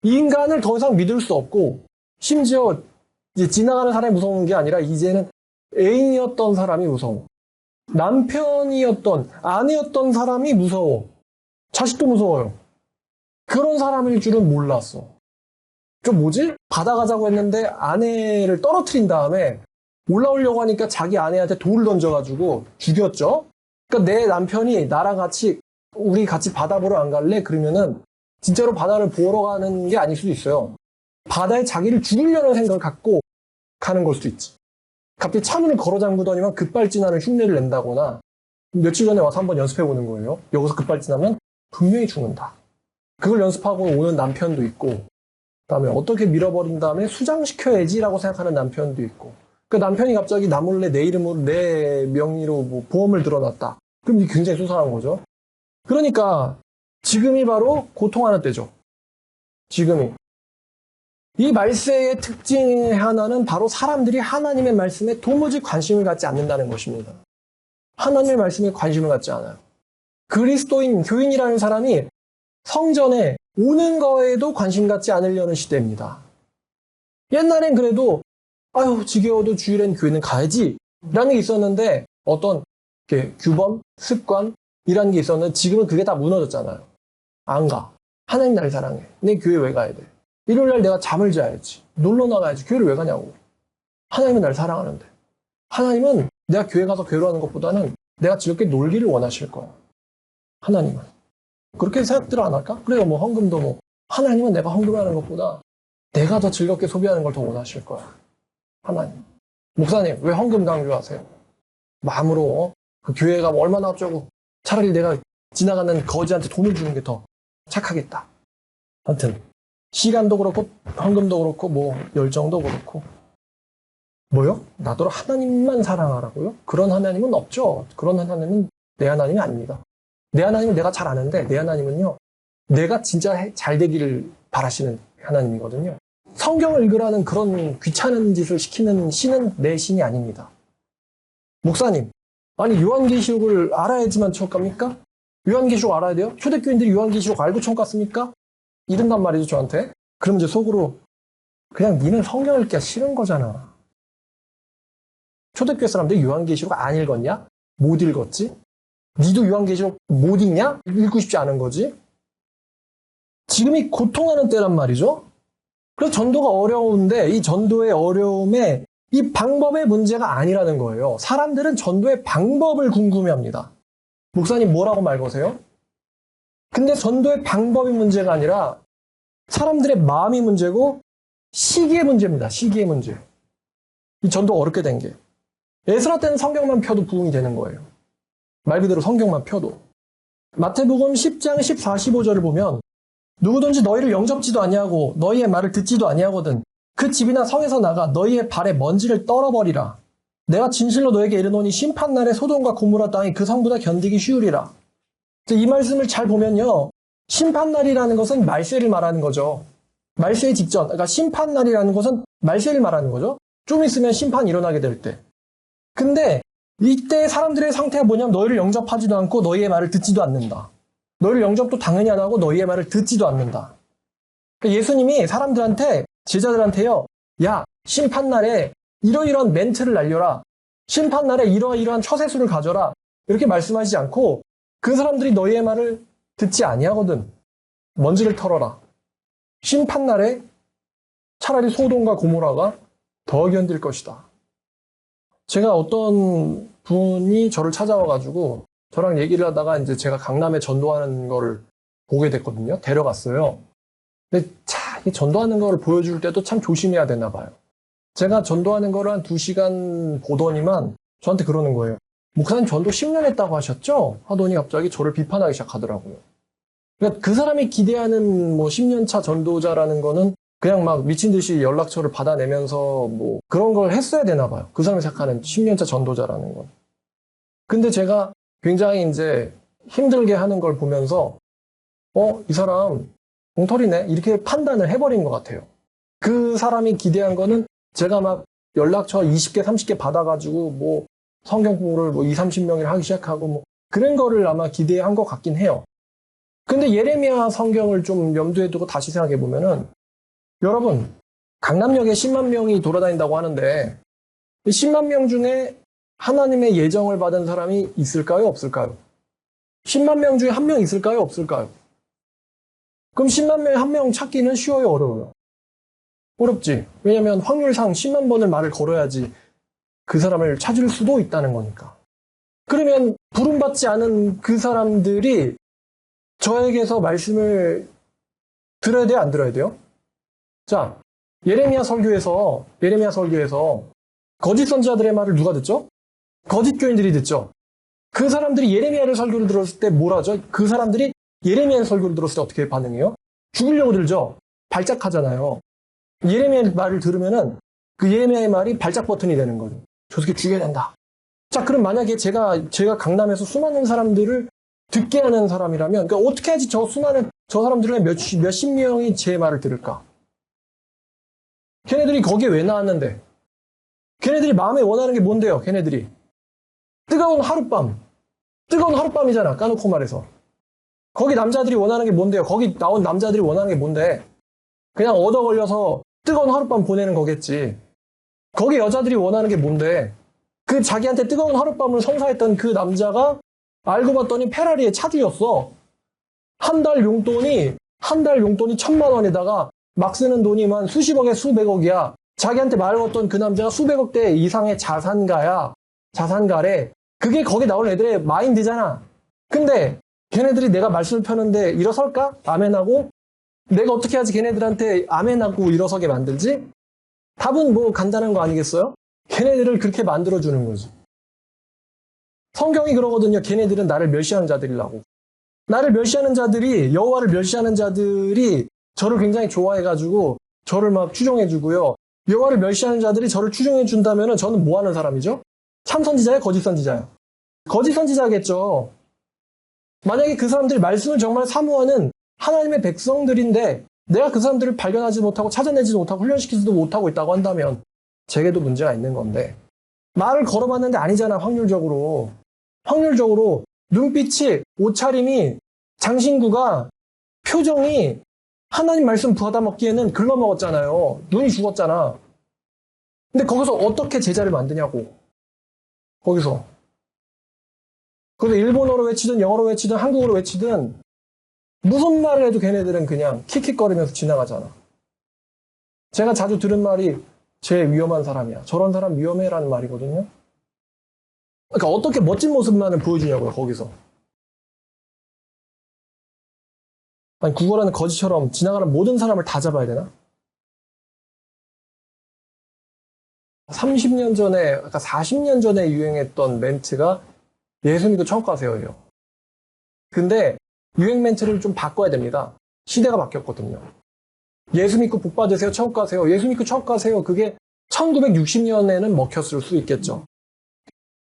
인간을 더 이상 믿을 수 없고 심지어 이제 지나가는 사람이 무서운 게 아니라 이제는 애인이었던 사람이 무서워. 남편이었던 아내였던 사람이 무서워. 자식도 무서워요. 그런 사람일 줄은 몰랐어. 좀 뭐지? 받아가자고 했는데 아내를 떨어뜨린 다음에 올라오려고 하니까 자기 아내한테 돌을 던져가지고 죽였죠. 그러니까 내 남편이 나랑 같이 우리 같이 바다 보러 안 갈래? 그러면은 진짜로 바다를 보러 가는 게 아닐 수도 있어요. 바다에 자기를 죽이려는 생각을 갖고 가는 걸 수도 있지. 갑자기 차문을 걸어 잠그더니만 급발진하는 흉내를 낸다거나 며칠 전에 와서 한번 연습해 보는 거예요. 여기서 급발진하면 분명히 죽는다. 그걸 연습하고 오는 남편도 있고, 그다음에 어떻게 밀어버린 다음에 수장시켜야지라고 생각하는 남편도 있고, 그 남편이 갑자기 나 몰래 내 이름으로 내 명의로 뭐 보험을 들어놨다. 그럼 이게 굉장히 수상한 거죠. 그러니까 지금이 바로 고통하는 때죠. 지금이. 이 말세의 특징 하나는 바로 사람들이 하나님의 말씀에 도무지 관심을 갖지 않는다는 것입니다. 하나님의 말씀에 관심을 갖지 않아요. 그리스도인, 교인이라는 사람이 성전에 오는 거에도 관심 갖지 않으려는 시대입니다. 옛날엔 그래도 아유 지겨워도 주일엔 교회는 가야지 라는 게 있었는데 어떤 규범, 습관이라는 게 있었는데 지금은 그게 다 무너졌잖아요. 안 가. 하나님 날 사랑해. 내 교회 왜 가야 돼? 일요일날 내가 잠을 자야지. 놀러 나가야지. 교회를 왜 가냐고. 하나님은 날 사랑하는데. 하나님은 내가 교회 가서 괴로워하는 것보다는 내가 즐겁게 놀기를 원하실 거야. 하나님은. 그렇게 생각들 안 할까? 그래요. 뭐 헌금도 뭐 하나님은 내가 헌금하는 것보다 내가 더 즐겁게 소비하는 걸 더 원하실 거야. 하나님. 목사님 왜 헌금 강조하세요? 마음으로 그 교회가 얼마나 어쩌고 차라리 내가 지나가는 거지한테 돈을 주는 게 더 착하겠다. 아무튼 시간도 그렇고 헌금도 그렇고 뭐 열정도 그렇고 뭐요? 나더러 하나님만 사랑하라고요? 그런 하나님은 없죠. 그런 하나님은 내 하나님이 아닙니다. 내 하나님은 내가 잘 아는데 내 하나님은요. 내가 진짜 잘 되기를 바라시는 하나님이거든요. 성경을 읽으라는 그런 귀찮은 짓을 시키는 신은 내 신이 아닙니다. 목사님, 아니 요한계시록을 알아야지만 천국 갑니까? 요한계시록 알아야 돼요? 초대교인들이 요한계시록 알고 천국 갔습니까? 이른단 말이죠, 저한테. 그럼 이제 속으로 그냥 니는 성경 읽기가 싫은 거잖아. 초대교회 사람들이 요한계시록 안 읽었냐? 못 읽었지? 니도 요한계시록 못 읽냐? 읽고 싶지 않은 거지? 지금이 고통하는 때란 말이죠. 그래서 전도가 어려운데 이 전도의 어려움에 이 방법의 문제가 아니라는 거예요. 사람들은 전도의 방법을 궁금해합니다. 목사님 뭐라고 말 거세요? 근데 전도의 방법이 문제가 아니라 사람들의 마음이 문제고 시기의 문제입니다. 시기의 문제. 이 전도가 어렵게 된 게. 에스라 때는 성경만 펴도 부흥이 되는 거예요. 말 그대로 성경만 펴도. 마태복음 10장 14, 15절을 보면 누구든지 너희를 영접지도 아니하고 너희의 말을 듣지도 아니하거든 그 집이나 성에서 나가 너희의 발에 먼지를 떨어버리라. 내가 진실로 너에게 이르노니 심판날에 소돔과 고모라 땅이 그 성보다 견디기 쉬우리라. 이 말씀을 잘 보면요. 심판날이라는 것은 말세를 말하는 거죠. 말세 직전. 그러니까 심판날이라는 것은 말세를 말하는 거죠. 좀 있으면 심판이 일어나게 될 때. 근데 이때 사람들의 상태가 뭐냐면 너희를 영접하지도 않고 너희의 말을 듣지도 않는다. 너희를 영접도 당연히 안 하고 너희의 말을 듣지도 않는다. 그러니까 예수님이 사람들한테 제자들한테요. 야 심판날에 이러이러한 멘트를 날려라. 심판날에 이러이러한 처세술을 가져라. 이렇게 말씀하시지 않고 그 사람들이 너희의 말을 듣지 아니하거든. 먼지를 털어라. 심판날에 차라리 소돔과 고모라가 더 견딜 것이다. 제가 어떤 분이 저를 찾아와가지고 저랑 얘기를 하다가 이제 제가 강남에 전도하는 거를 보게 됐거든요. 데려갔어요. 근데 이 전도하는 거를 보여줄 때도 참 조심해야 되나 봐요. 제가 전도하는 거를 한 2시간 보더니만 저한테 그러는 거예요. 목사님 전도 10년 했다고 하셨죠? 하더니 갑자기 저를 비판하기 시작하더라고요. 그러니까 그 사람이 기대하는 뭐 10년차 전도자라는 거는 그냥 막 미친 듯이 연락처를 받아내면서 뭐 그런 걸 했어야 되나 봐요. 그 사람이 생각하는 10년차 전도자라는 건. 근데 제가 굉장히 이제 힘들게 하는 걸 보면서 이 사람 엉터리네 이렇게 판단을 해버린 것 같아요. 그 사람이 기대한 거는 제가 막 연락처 20개, 30개 받아가지고 뭐 성경 공부를 뭐 20, 30명을 하기 시작하고 뭐 그런 거를 아마 기대한 것 같긴 해요. 근데 예레미야 성경을 좀 염두에 두고 다시 생각해 보면은 여러분 강남역에 10만 명이 돌아다닌다고 하는데 10만 명 중에 하나님의 예정을 받은 사람이 있을까요? 없을까요? 10만 명 중에 한 명 있을까요? 없을까요? 그럼 10만 명에 한 명 찾기는 쉬워요? 어려워요? 어렵지. 왜냐면 확률상 10만 번을 말을 걸어야지 그 사람을 찾을 수도 있다는 거니까. 그러면 부름받지 않은 그 사람들이 저에게서 말씀을 들어야 돼요, 안 들어야 돼요? 자, 예레미야 설교에서 거짓 선지자들의 말을 누가 듣죠? 거짓 교인들이 듣죠. 그 사람들이 예레미야를 설교를 들었을 때 뭘 하죠? 그 사람들이 예레미야의 설교를 들었을 때 어떻게 반응해요? 죽이려고 들죠. 발작하잖아요. 예레미야의 말을 들으면은 그 예레미야의 말이 발작 버튼이 되는 거죠. 저 새끼 죽여야 된다. 자, 그럼 만약에 제가 강남에서 수많은 사람들을 듣게 하는 사람이라면, 그러니까 어떻게 하지 저 사람들의 몇십 명이 제 말을 들을까? 걔네들이 거기에 왜 나왔는데? 걔네들이 마음에 원하는 게 뭔데요, 걔네들이? 뜨거운 하룻밤이잖아, 까놓고 말해서. 거기 남자들이 원하는 게 뭔데요? 거기 나온 남자들이 원하는 게 뭔데? 그냥 얻어 걸려서 뜨거운 하룻밤 보내는 거겠지. 거기 여자들이 원하는 게 뭔데? 그 자기한테 뜨거운 하룻밤을 선사했던 그 남자가 알고 봤더니 페라리의 차주였어. 한 달 용돈이 1,000만 원에다가 막 쓰는 돈이만 수십억에 수백억이야. 자기한테 말 걸었던 그 남자가 수백억대 이상의 자산가래. 그게 거기 나온 애들의 마인드잖아. 근데 걔네들이 내가 말씀을 펴는데 일어설까? 아멘하고? 내가 어떻게 하지 걔네들한테 아멘하고 일어서게 만들지? 답은 뭐 간단한 거 아니겠어요? 걔네들을 그렇게 만들어주는 거지. 성경이 그러거든요. 걔네들은 나를 멸시하는 자들이라고. 나를 멸시하는 자들이, 여호와를 멸시하는 자들이 저를 굉장히 좋아해가지고 저를 막 추종해주고요. 여호와를 멸시하는 자들이 저를 추종해준다면 저는 뭐 하는 사람이죠? 참 선지자예요? 거짓 선지자예요? 거짓 선지자겠죠. 만약에 그 사람들이 말씀을 정말 사모하는 하나님의 백성들인데 내가 그 사람들을 발견하지 못하고 찾아내지 못하고 훈련시키지도 못하고 있다고 한다면 제게도 문제가 있는 건데 말을 걸어봤는데 아니잖아. 확률적으로 눈빛이, 옷차림이, 장신구가, 표정이 하나님 말씀 부하다 먹기에는 글러먹었잖아요. 눈이 죽었잖아. 근데 거기서 어떻게 제자를 만드냐고. 거기서 일본어로 외치든 영어로 외치든 한국어로 외치든 무슨 말을 해도 걔네들은 그냥 킥킥거리면서 지나가잖아. 제가 자주 들은 말이 제일 위험한 사람이야. 저런 사람 위험해라는 말이거든요. 그러니까 어떻게 멋진 모습만을 보여주냐고요, 거기서. 아니, 국어라는 거지처럼 지나가는 모든 사람을 다 잡아야 되나? 30년 전에, 그러니까 40년 전에 유행했던 멘트가 예수 믿고 천국 가세요예요. 근데 유행 멘트를 좀 바꿔야 됩니다. 시대가 바뀌었거든요. 예수 믿고 복 받으세요, 천국 가세요. 예수 믿고 천국 가세요. 그게 1960년에는 먹혔을 수 있겠죠.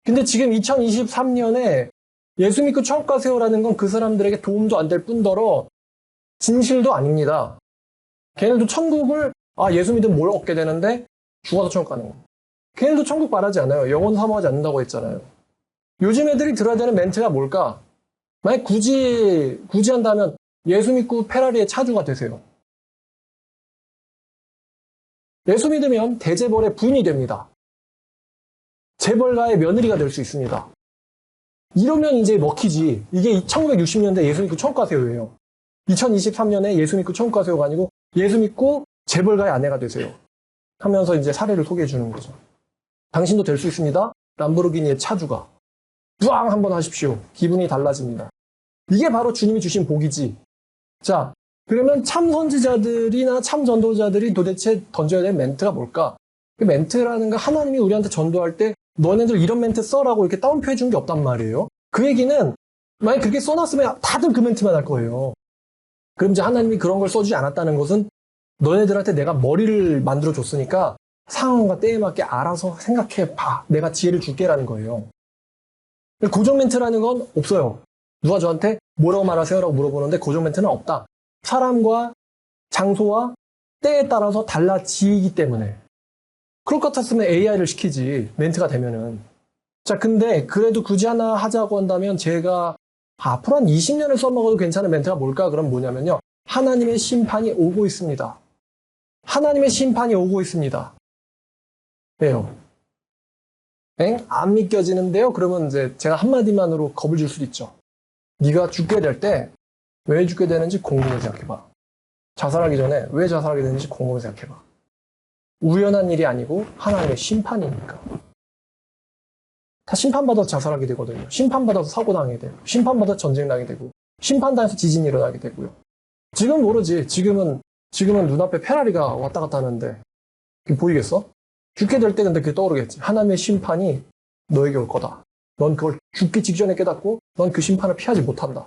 근데 지금 2023년에 예수 믿고 천국 가세요라는 건 그 사람들에게 도움도 안 될 뿐더러 진실도 아닙니다. 걔네도 천국을 예수 믿으면 뭘 얻게 되는데 죽어서 천국 가는 거. 걔네도 천국 바라지 않아요. 영원 사모하지 않는다고 했잖아요. 요즘 애들이 들어야 되는 멘트가 뭘까? 만약 굳이 한다면 예수 믿고 페라리의 차주가 되세요. 예수 믿으면 대재벌의 부인이 됩니다. 재벌가의 며느리가 될 수 있습니다. 이러면 이제 먹히지. 이게 1960년대 예수 믿고 천국 가세요예요. 2023년에 예수 믿고 천국 가세요가 아니고 예수 믿고 재벌가의 아내가 되세요. 하면서 이제 사례를 소개해 주는 거죠. 당신도 될 수 있습니다. 람보르기니의 차주가. 뿌앙 한번 하십시오. 기분이 달라집니다. 이게 바로 주님이 주신 복이지. 자, 그러면 참 선지자들이나 참 전도자들이 도대체 던져야 될 멘트가 뭘까? 그 멘트라는 거 하나님이 우리한테 전도할 때 너네들 이런 멘트 써라고 이렇게 따옴표 해준 게 없단 말이에요. 그 얘기는 만약 그렇게 써놨으면 다들 그 멘트만 할 거예요. 그럼 이제 하나님이 그런 걸 써주지 않았다는 것은 너네들한테 내가 머리를 만들어줬으니까 상황과 때에 맞게 알아서 생각해봐. 내가 지혜를 줄게라는 거예요. 고정 멘트라는 건 없어요. 누가 저한테 뭐라고 말하세요라고 물어보는데 고정 멘트는 없다. 사람과 장소와 때에 따라서 달라지기 때문에. 그럴 것 같았으면 AI를 시키지. 멘트가 되면은. 자, 근데 그래도 굳이 하나 하자고 한다면 제가 앞으로 한 20년을 써먹어도 괜찮은 멘트가 뭘까? 그럼 뭐냐면요. 하나님의 심판이 오고 있습니다. 하나님의 심판이 오고 있습니다. 왜요? 안 믿겨지는데요? 그러면 이제 제가 한마디만으로 겁을 줄 수도 있죠. 네가 죽게 될 때 왜 죽게 되는지 곰곰이 생각해봐. 자살하기 전에 왜 자살하게 되는지 곰곰이 생각해봐. 우연한 일이 아니고 하나님의 심판이니까. 다 심판받아서 자살하게 되거든요. 심판받아서 사고당하게 되고, 심판받아서 전쟁나게 되고, 심판당해서 지진이 일어나게 되고요. 지금 모르지. 지금은 눈앞에 페라리가 왔다 갔다 하는데 그게 보이겠어? 죽게 될 때 근데 그게 떠오르겠지. 하나님의 심판이 너에게 올 거다. 넌 그걸 죽기 직전에 깨닫고 넌 그 심판을 피하지 못한다.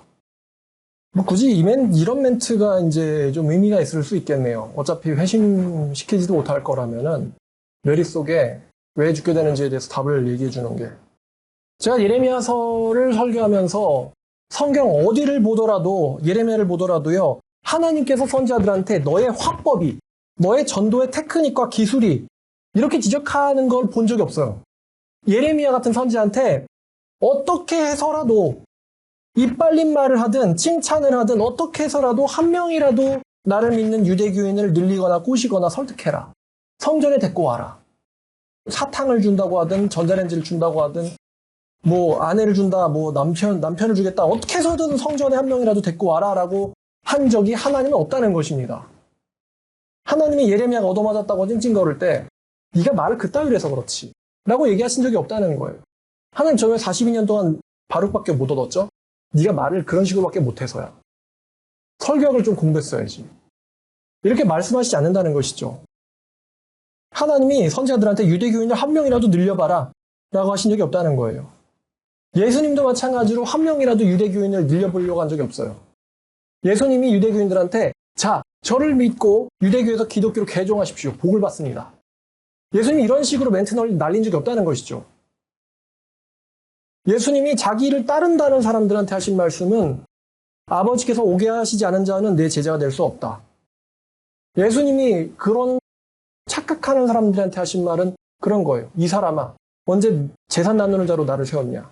뭐 굳이 이런 멘트가 이제 좀 의미가 있을 수 있겠네요. 어차피 회심시키지도 못할 거라면은 머릿속에 왜 죽게 되는지에 대해서 답을 얘기해 주는 게, 제가 예레미야서를 설교하면서 성경 어디를 보더라도, 예레미야를 보더라도요, 하나님께서 선지자들한테 너의 화법이, 너의 전도의 테크닉과 기술이 이렇게 지적하는 걸 본 적이 없어요. 예레미야 같은 선지자한테 어떻게 해서라도 이빨린 말을 하든 칭찬을 하든 어떻게 해서라도 한 명이라도 나를 믿는 유대교인을 늘리거나 꼬시거나 설득해라. 성전에 데리고 와라. 사탕을 준다고 하든 전자레인지를 준다고 하든 뭐 아내를 준다, 뭐 남편을 주겠다, 어떻게 해서든 성전에 한 명이라도 데리고 와라라고 한 적이 하나님은 없다는 것입니다. 하나님이 예레미야가 얻어맞았다고 찡찡거릴 때 네가 말을 그따위로 해서 그렇지 라고 얘기하신 적이 없다는 거예요. 하나님 저왜 42년 동안 바룩밖에 못 얻었죠? 네가 말을 그런 식으로밖에 못해서야. 설교학을 좀 공부했어야지. 이렇게 말씀하시지 않는다는 것이죠. 하나님이 선지자들한테 유대교인을 한 명이라도 늘려봐라 라고 하신 적이 없다는 거예요. 예수님도 마찬가지로 한 명이라도 유대교인을 늘려보려고 한 적이 없어요. 예수님이 유대교인들한테 자, 저를 믿고 유대교에서 기독교로 개종하십시오. 복을 받습니다. 예수님이 이런 식으로 멘트 날린 적이 없다는 것이죠. 예수님이 자기를 따른다는 사람들한테 하신 말씀은 아버지께서 오게 하시지 않은 자는 내 제자가 될 수 없다. 예수님이 그런 착각하는 사람들한테 하신 말은 그런 거예요. 이 사람아, 언제 재산 나누는 자로 나를 세웠냐.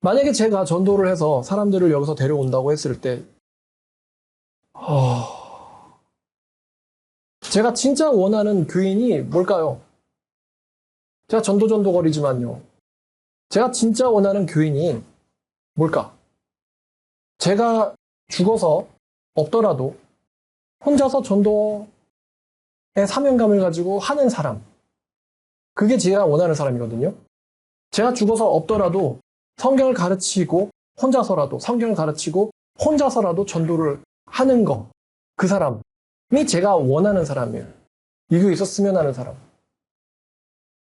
만약에 제가 전도를 해서 사람들을 여기서 데려온다고 했을 때 제가 진짜 원하는 교인이 뭘까요? 제가 전도거리지만요. 제가 진짜 원하는 교인이 뭘까? 제가 죽어서 없더라도 혼자서 전도의 사명감을 가지고 하는 사람. 그게 제가 원하는 사람이거든요. 제가 죽어서 없더라도 성경을 가르치고 혼자서라도 성경을 가르치고 혼자서라도 전도를 하는 거. 그 사람이 제가 원하는 사람이에요. 이 교회에 있었으면 하는 사람.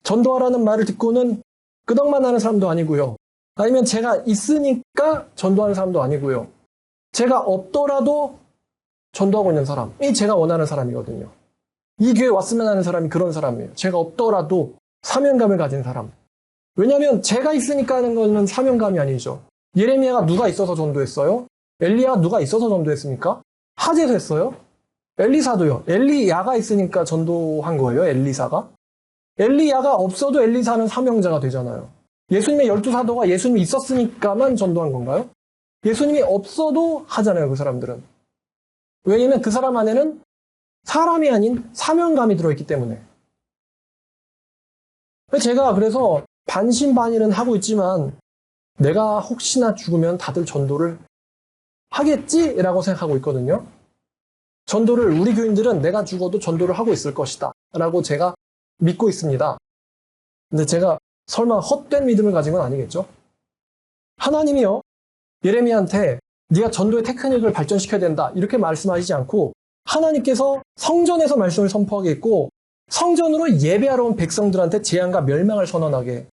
전도하라는 말을 듣고는 끄덕만 하는 사람도 아니고요. 아니면 제가 있으니까 전도하는 사람도 아니고요. 제가 없더라도 전도하고 있는 사람이 제가 원하는 사람이거든요. 이 교회에 왔으면 하는 사람이 그런 사람이에요. 제가 없더라도 사명감을 가진 사람. 왜냐하면 제가 있으니까 하는 거는 사명감이 아니죠. 예레미야가 누가 있어서 전도했어요? 엘리야가 누가 있어서 전도했습니까? 하재서 했어요? 엘리사도요. 엘리야가 있으니까 전도한 거예요. 엘리사가. 엘리야가 없어도 엘리사는 사명자가 되잖아요. 예수님의 12사도가 예수님이 있었으니까만 전도한 건가요? 예수님이 없어도 하잖아요. 그 사람들은. 왜냐하면 그 사람 안에는 사람이 아닌 사명감이 들어있기 때문에. 제가 그래서 반신반의는 하고 있지만 내가 혹시나 죽으면 다들 전도를 하겠지라고 생각하고 있거든요. 전도를, 우리 교인들은 내가 죽어도 전도를 하고 있을 것이다 라고 제가 믿고 있습니다. 근데 제가 설마 헛된 믿음을 가진 건 아니겠죠? 하나님이요, 예레미야한테 네가 전도의 테크닉을 발전시켜야 된다 이렇게 말씀하시지 않고 하나님께서 성전에서 말씀을 선포하게 했고 성전으로 예배하러 온 백성들한테 재앙과 멸망을 선언하게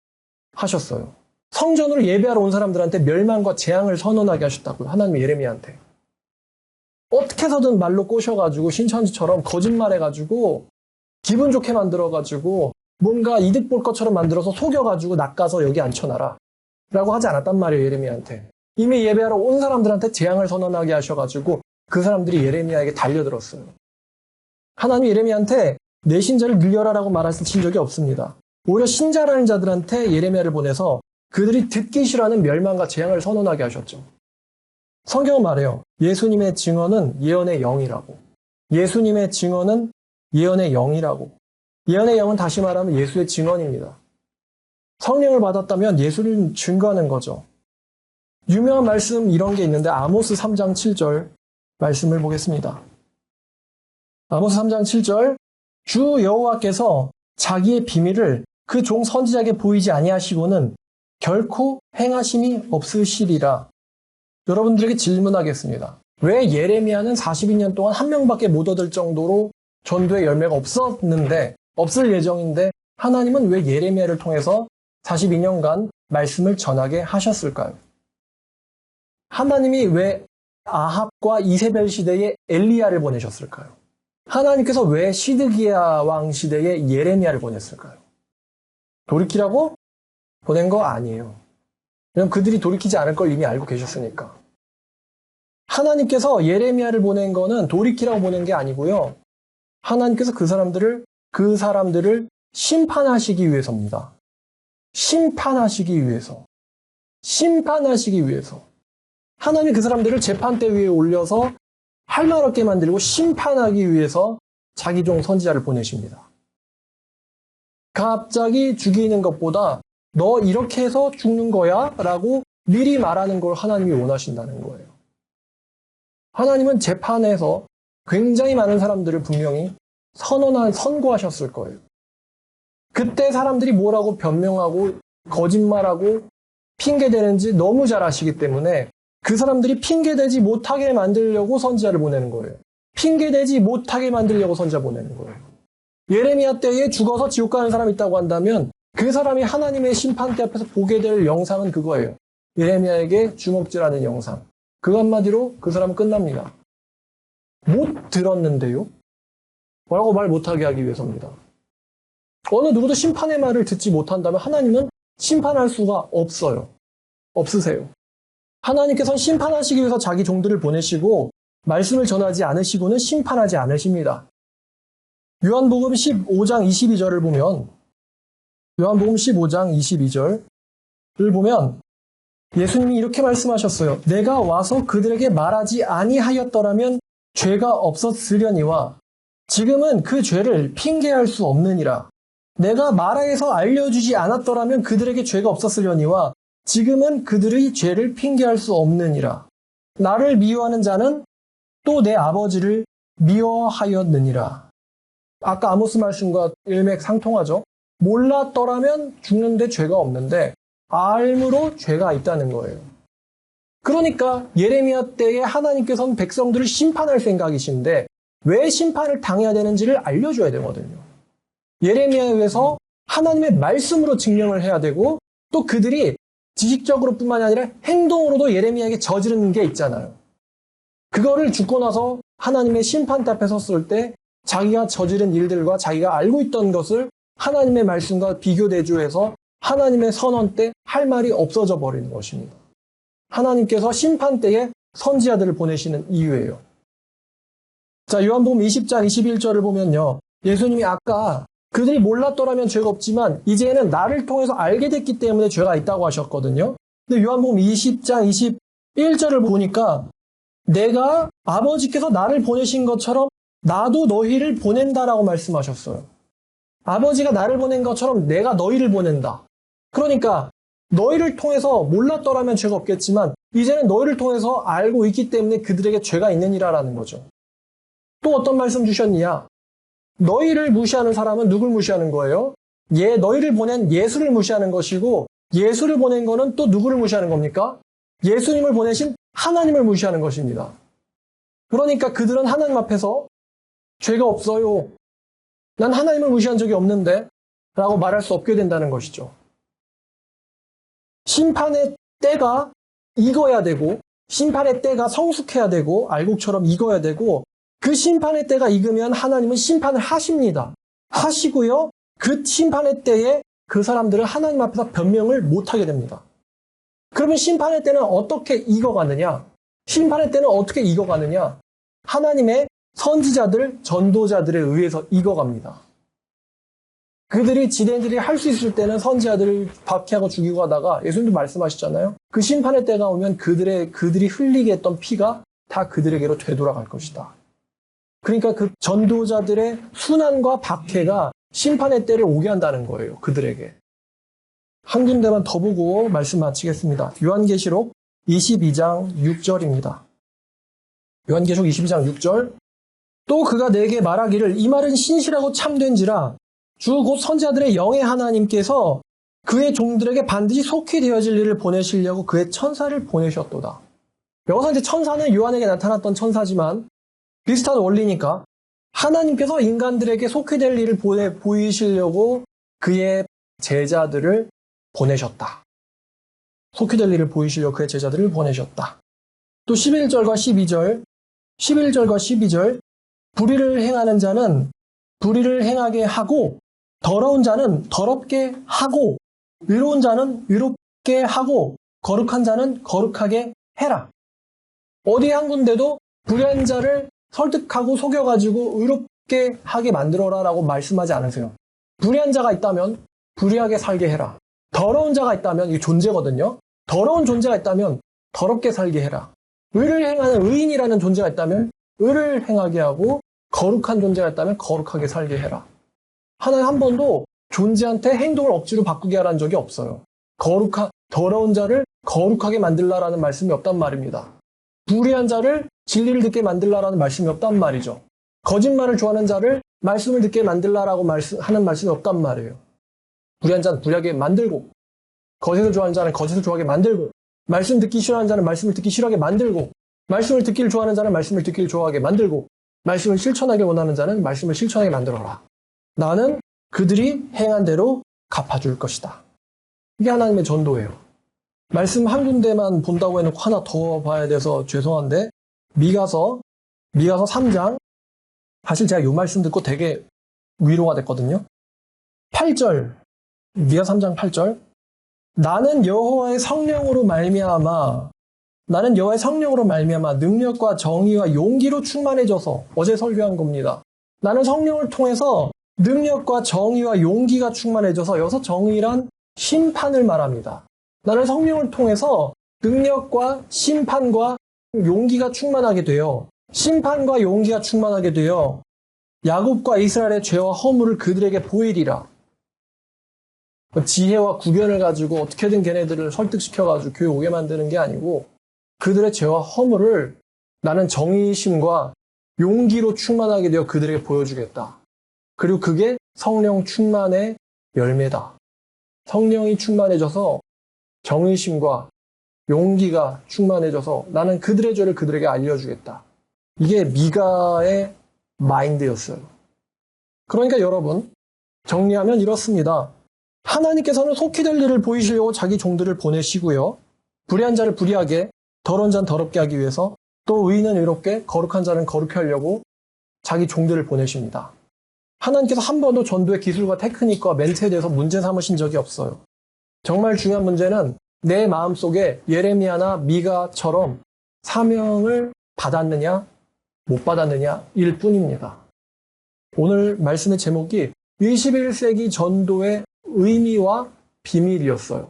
하셨어요. 성전으로 예배하러 온 사람들한테 멸망과 재앙을 선언하게 하셨다고요. 하나님이 예레미야한테. 어떻게 해서든 말로 꼬셔가지고 신천지처럼 거짓말해가지고 기분 좋게 만들어가지고 뭔가 이득 볼 것처럼 만들어서 속여가지고 낚아서 여기 앉혀놔라 라고 하지 않았단 말이에요. 예레미야한테. 이미 예배하러 온 사람들한테 재앙을 선언하게 하셔가지고 그 사람들이 예레미야에게 달려들었어요. 하나님이 예레미야한테 내 신자를 늘려라라고 말하신 적이 없습니다. 오히려 신자라는 자들한테 예레미야를 보내서 그들이 듣기 싫어하는 멸망과 재앙을 선언하게 하셨죠. 성경은 말해요. 예수님의 증언은 예언의 영이라고. 예수님의 증언은 예언의 영이라고. 예언의 영은 다시 말하면 예수의 증언입니다. 성령을 받았다면 예수를 증거하는 거죠. 유명한 말씀 이런 게 있는데 아모스 3장 7절 말씀을 보겠습니다. 아모스 3장 7절 주 여호와께서 자기의 비밀을 그 종 선지자에게 보이지 아니하시고는 결코 행하심이 없으시리라. 여러분들에게 질문하겠습니다. 왜 예레미야는 42년 동안 한 명밖에 못 얻을 정도로 전도의 열매가 없었는데, 없을 예정인데 하나님은 왜 예레미야를 통해서 42년간 말씀을 전하게 하셨을까요? 하나님이 왜 아합과 이세벨 시대에 엘리야를 보내셨을까요? 하나님께서 왜 시드기야 왕 시대에 예레미야를 보냈을까요? 돌이키라고 보낸 거 아니에요. 왜냐면 그들이 돌이키지 않을 걸 이미 알고 계셨으니까. 하나님께서 예레미야를 보낸 거는 돌이키라고 보낸 게 아니고요. 하나님께서 그 사람들을 심판하시기 위해서입니다. 심판하시기 위해서. 하나님이 그 사람들을 재판대 위에 올려서 할 말 없게 만들고 심판하기 위해서 자기 종 선지자를 보내십니다. 갑자기 죽이는 것보다 너 이렇게 해서 죽는 거야? 라고 미리 말하는 걸 하나님이 원하신다는 거예요. 하나님은 재판에서 굉장히 많은 사람들을 분명히 선고하셨을 거예요. 그때 사람들이 뭐라고 변명하고 거짓말하고 핑계대는지 너무 잘 아시기 때문에 그 사람들이 핑계대지 못하게 만들려고 선지자를 보내는 거예요. 핑계대지 못하게 만들려고 선지자 보내는 거예요. 예레미야 때에 죽어서 지옥 가는 사람이 있다고 한다면 그 사람이 하나님의 심판대 앞에서 보게 될 영상은 그거예요. 예레미야에게 주먹질하는 영상. 그 한마디로 그 사람은 끝납니다. 못 들었는데요? 뭐라고 말 못하게 하기 위해서입니다. 어느 누구도 심판의 말을 듣지 못한다면 하나님은 심판할 수가 없어요. 없으세요. 하나님께서는 심판하시기 위해서 자기 종들을 보내시고 말씀을 전하지 않으시고는 심판하지 않으십니다. 요한복음 15장 22절을 보면 예수님이 이렇게 말씀하셨어요. 내가 와서 그들에게 말하지 아니하였더라면 죄가 없었으려니와 지금은 그 죄를 핑계할 수 없느니라. 내가 말하여서 알려주지 않았더라면 그들에게 죄가 없었으려니와 지금은 그들의 죄를 핑계할 수 없느니라. 나를 미워하는 자는 또 내 아버지를 미워하였느니라. 아까 아모스 말씀과 일맥상통하죠. 몰랐더라면 죽는데 죄가 없는데 알므로 죄가 있다는 거예요. 그러니까 예레미야 때에 하나님께서는 백성들을 심판할 생각이신데 왜 심판을 당해야 되는지를 알려줘야 되거든요. 예레미야에 의해서 하나님의 말씀으로 증명을 해야 되고 또 그들이 지식적으로 뿐만이 아니라 행동으로도 예레미야에게 저지르는 게 있잖아요. 그거를 죽고 나서 하나님의 심판대 앞에 섰을 때 자기가 저지른 일들과 자기가 알고 있던 것을 하나님의 말씀과 비교 대조해서 하나님의 선언 때 할 말이 없어져 버리는 것입니다. 하나님께서 심판 때에 선지자들을 보내시는 이유예요. 자, 요한복음 20장 21절을 보면요. 예수님이 아까 그들이 몰랐더라면 죄가 없지만 이제는 나를 통해서 알게 됐기 때문에 죄가 있다고 하셨거든요. 근데 요한복음 20장 21절을 보니까 내가 아버지께서 나를 보내신 것처럼 나도 너희를 보낸다라고 말씀하셨어요. 아버지가 나를 보낸 것처럼 내가 너희를 보낸다. 그러니까 너희를 통해서 몰랐더라면 죄가 없겠지만 이제는 너희를 통해서 알고 있기 때문에 그들에게 죄가 있느니라라는 거죠. 또 어떤 말씀 주셨느냐? 너희를 무시하는 사람은 누굴 무시하는 거예요? 너희를 보낸 예수를 무시하는 것이고 예수를 보낸 거는 또 누구를 무시하는 겁니까? 예수님을 보내신 하나님을 무시하는 것입니다. 그러니까 그들은 하나님 앞에서 죄가 없어요. 난 하나님을 무시한 적이 없는데 라고 말할 수 없게 된다는 것이죠. 심판의 때가 익어야 되고 심판의 때가 성숙해야 되고 알곡처럼 익어야 되고 그 심판의 때가 익으면 하나님은 심판을 하십니다. 하시고요. 그 심판의 때에 그 사람들은 하나님 앞에서 변명을 못하게 됩니다. 그러면 심판의 때는 어떻게 익어가느냐? 심판의 때는 어떻게 익어가느냐? 하나님의 선지자들, 전도자들에 의해서 익어갑니다. 그들이 지네들이 할 수 있을 때는 선지자들을 박해하고 죽이고 하다가 예수님도 말씀하셨잖아요. 그 심판의 때가 오면 그들이 흘리게 했던 피가 다 그들에게로 되돌아갈 것이다. 그러니까 그 전도자들의 순환과 박해가 심판의 때를 오게 한다는 거예요. 그들에게. 한 군데만 더 보고 말씀 마치겠습니다. 요한계시록 22장 6절입니다. 요한계시록 22장 6절. 또 그가 내게 말하기를 이 말은 신실하고 참된지라 주 곧 선지자들의 영의 하나님께서 그의 종들에게 반드시 속히 되어질 일을 보내시려고 그의 천사를 보내셨도다. 여기서 이제 천사는 요한에게 나타났던 천사지만 비슷한 원리니까 하나님께서 인간들에게 속히 될 일을 보이시려고 그의 제자들을 보내셨다. 속히 될 일을 보이시려고 그의 제자들을 보내셨다. 또 11절과 12절 불의를 행하는 자는 불의를 행하게 하고 더러운 자는 더럽게 하고 의로운 자는 의롭게 하고 거룩한 자는 거룩하게 해라. 어디 한 군데도 불의한 자를 설득하고 속여가지고 의롭게 하게 만들어라라고 말씀하지 않으세요. 불의한 자가 있다면 불의하게 살게 해라. 더러운 자가 있다면, 이게 존재거든요. 더러운 존재가 있다면 더럽게 살게 해라. 의를 행하는 의인이라는 존재가 있다면 의를 행하게 하고 거룩한 존재가 있다면 거룩하게 살게 해라. 하나님 한 번도 존재한테 행동을 억지로 바꾸게 하라는 적이 없어요. 더러운 자를 거룩하게 만들라라는 말씀이 없단 말입니다. 불의한 자를 진리를 듣게 만들라라는 말씀이 없단 말이죠. 거짓말을 좋아하는 자를 말씀을 듣게 만들라라고 하는 말씀이 없단 말이에요. 불의한 자는 불의하게 만들고, 거짓을 좋아하는 자는 거짓을 좋아하게 만들고, 말씀 듣기 싫어하는 자는 말씀을 듣기 싫어하게 만들고, 말씀을 듣기를 좋아하는 자는 말씀을 듣기를 좋아하게 만들고, 말씀을 실천하게 원하는 자는 말씀을 실천하게 만들어라. 나는 그들이 행한 대로 갚아줄 것이다. 이게 하나님의 전도예요. 말씀 한 군데만 본다고 해놓고 하나 더 봐야 돼서 죄송한데, 미가서 3장, 사실 제가 이 말씀 듣고 되게 위로가 됐거든요. 8절, 미가 3장 8절, 나는 여호와의 성령으로 말미암아 능력과 정의와 용기로 충만해져서, 어제 설교한 겁니다. 나는 성령을 통해서 능력과 정의와 용기가 충만해져서, 여기서 정의란 심판을 말합니다. 나는 성령을 통해서 능력과 심판과 용기가 충만하게 되어, 심판과 용기가 충만하게 되어 야곱과 이스라엘의 죄와 허물을 그들에게 보이리라. 지혜와 구견을 가지고 어떻게든 걔네들을 설득시켜가지고 교회 오게 만드는 게 아니고, 그들의 죄와 허물을 나는 정의심과 용기로 충만하게 되어 그들에게 보여주겠다. 그리고 그게 성령 충만의 열매다. 성령이 충만해져서 정의심과 용기가 충만해져서 나는 그들의 죄를 그들에게 알려주겠다. 이게 미가의 마인드였어요. 그러니까 여러분, 정리하면 이렇습니다. 하나님께서는 속히 될 일을 보이시려고 자기 종들을 보내시고요. 불의한 자를 불의하게, 더러운 자는 더럽게 하기 위해서, 또 의인은 의롭게, 거룩한 자는 거룩게 하려고 자기 종들을 보내십니다. 하나님께서 한 번도 전도의 기술과 테크닉과 멘트에 대해서 문제 삼으신 적이 없어요. 정말 중요한 문제는 내 마음속에 예레미야나 미가처럼 사명을 받았느냐, 못 받았느냐 일 뿐입니다. 오늘 말씀의 제목이 21세기 전도의 의미와 비밀이었어요.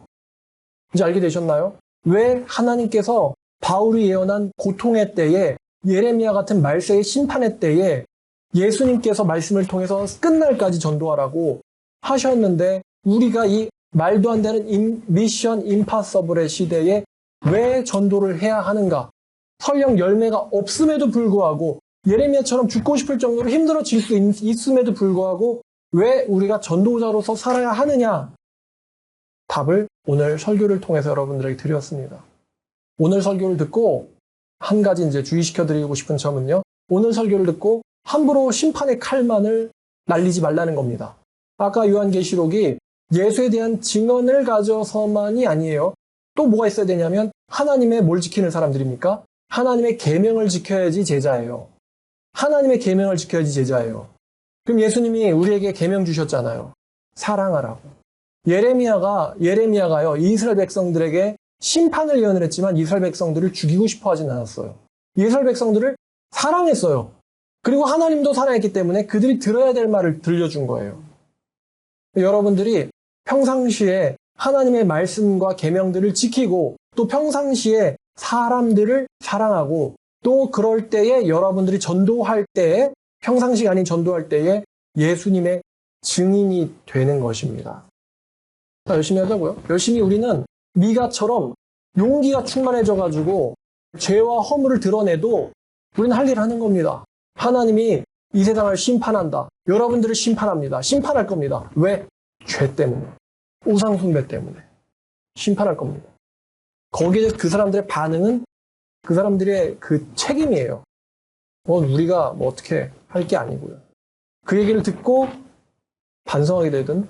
이제 알게 되셨나요? 왜 하나님께서 바울이 예언한 고통의 때에, 예레미야 같은 말세의 심판의 때에 예수님께서 말씀을 통해서 끝날까지 전도하라고 하셨는데, 우리가 이 말도 안 되는 미션 임파서블의 시대에 왜 전도를 해야 하는가? 설령 열매가 없음에도 불구하고, 예레미야처럼 죽고 싶을 정도로 힘들어질 수 있음에도 불구하고 왜 우리가 전도자로서 살아야 하느냐? 답을 오늘 설교를 통해서 여러분들에게 드렸습니다. 오늘 설교를 듣고 한 가지 이제 주의시켜 드리고 싶은 점은요. 오늘 설교를 듣고 함부로 심판의 칼만을 날리지 말라는 겁니다. 아까 요한계시록이 예수에 대한 증언을 가져서만이 아니에요. 또 뭐가 있어야 되냐면 하나님의 뭘 지키는 사람들입니까? 하나님의 계명을 지켜야지 제자예요. 하나님의 계명을 지켜야지 제자예요. 그럼 예수님이 우리에게 계명 주셨잖아요. 사랑하라고. 예레미야가요. 이스라엘 백성들에게 심판을 예언을 했지만 이스라엘 백성들을 죽이고 싶어 하진 않았어요. 이스라엘 백성들을 사랑했어요. 그리고 하나님도 사랑했기 때문에 그들이 들어야 될 말을 들려준 거예요. 여러분들이 평상시에 하나님의 말씀과 계명들을 지키고 또 평상시에 사람들을 사랑하고 또 그럴 때에 여러분들이 전도할 때에 평상시가 아닌 전도할 때에 예수님의 증인이 되는 것입니다. 열심히 하자고요. 열심히 우리는 미가처럼 용기가 충만해져가지고 죄와 허물을 드러내도 우리는 할 일을 하는 겁니다. 하나님이 이 세상을 심판한다. 여러분들을 심판합니다. 심판할 겁니다. 왜? 죄 때문에. 우상숭배 때문에. 심판할 겁니다. 거기에 그 사람들의 반응은 그 사람들의 그 책임이에요. 우리가 어떻게 할 게 아니고요. 그 얘기를 듣고 반성하게 되든,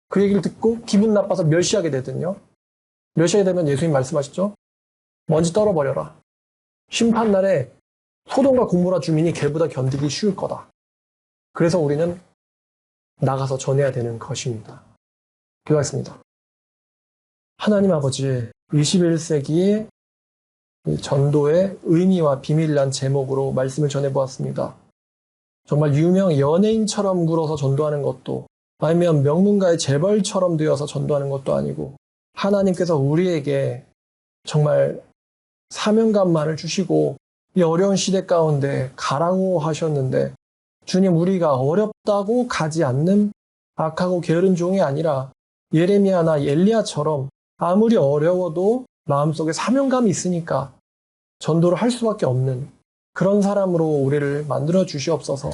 그 얘기를 듣고 기분 나빠서 멸시하게 되든요. 멸시하게 되면 예수님 말씀하시죠? 먼지 떨어버려라. 심판날에 소돔과 고모라 주민이 걔보다 견디기 쉬울 거다. 그래서 우리는 나가서 전해야 되는 것입니다. 기도하겠습니다. 하나님 아버지, 21세기의 전도의 의미와 비밀이란 제목으로 말씀을 전해보았습니다. 정말 유명 연예인처럼 굴어서 전도하는 것도, 아니면 명문가의 재벌처럼 되어서 전도하는 것도 아니고, 하나님께서 우리에게 정말 사명감만을 주시고 이 어려운 시대 가운데 가라고 하셨는데, 주님, 우리가 어렵다고 가지 않는 악하고 게으른 종이 아니라 예레미야나 엘리야처럼 아무리 어려워도 마음속에 사명감이 있으니까 전도를 할 수밖에 없는 그런 사람으로 우리를 만들어 주시옵소서.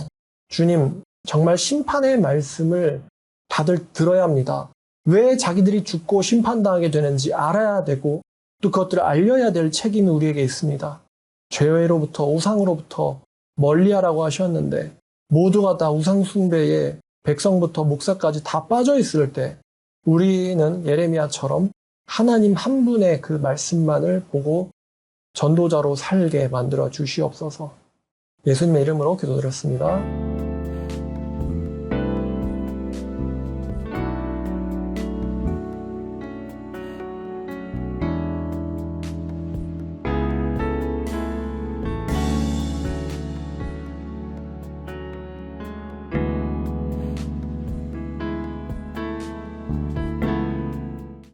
주님, 정말 심판의 말씀을 다들 들어야 합니다. 왜 자기들이 죽고 심판당하게 되는지 알아야 되고, 또 그것들을 알려야 될 책임이 우리에게 있습니다. 죄로부터, 우상으로부터 멀리하라고 하셨는데, 모두가 다 우상숭배에 백성부터 목사까지 다 빠져 있을 때, 우리는 예레미야처럼 하나님 한 분의 그 말씀만을 보고 전도자로 살게 만들어 주시옵소서. 예수님의 이름으로 기도드렸습니다.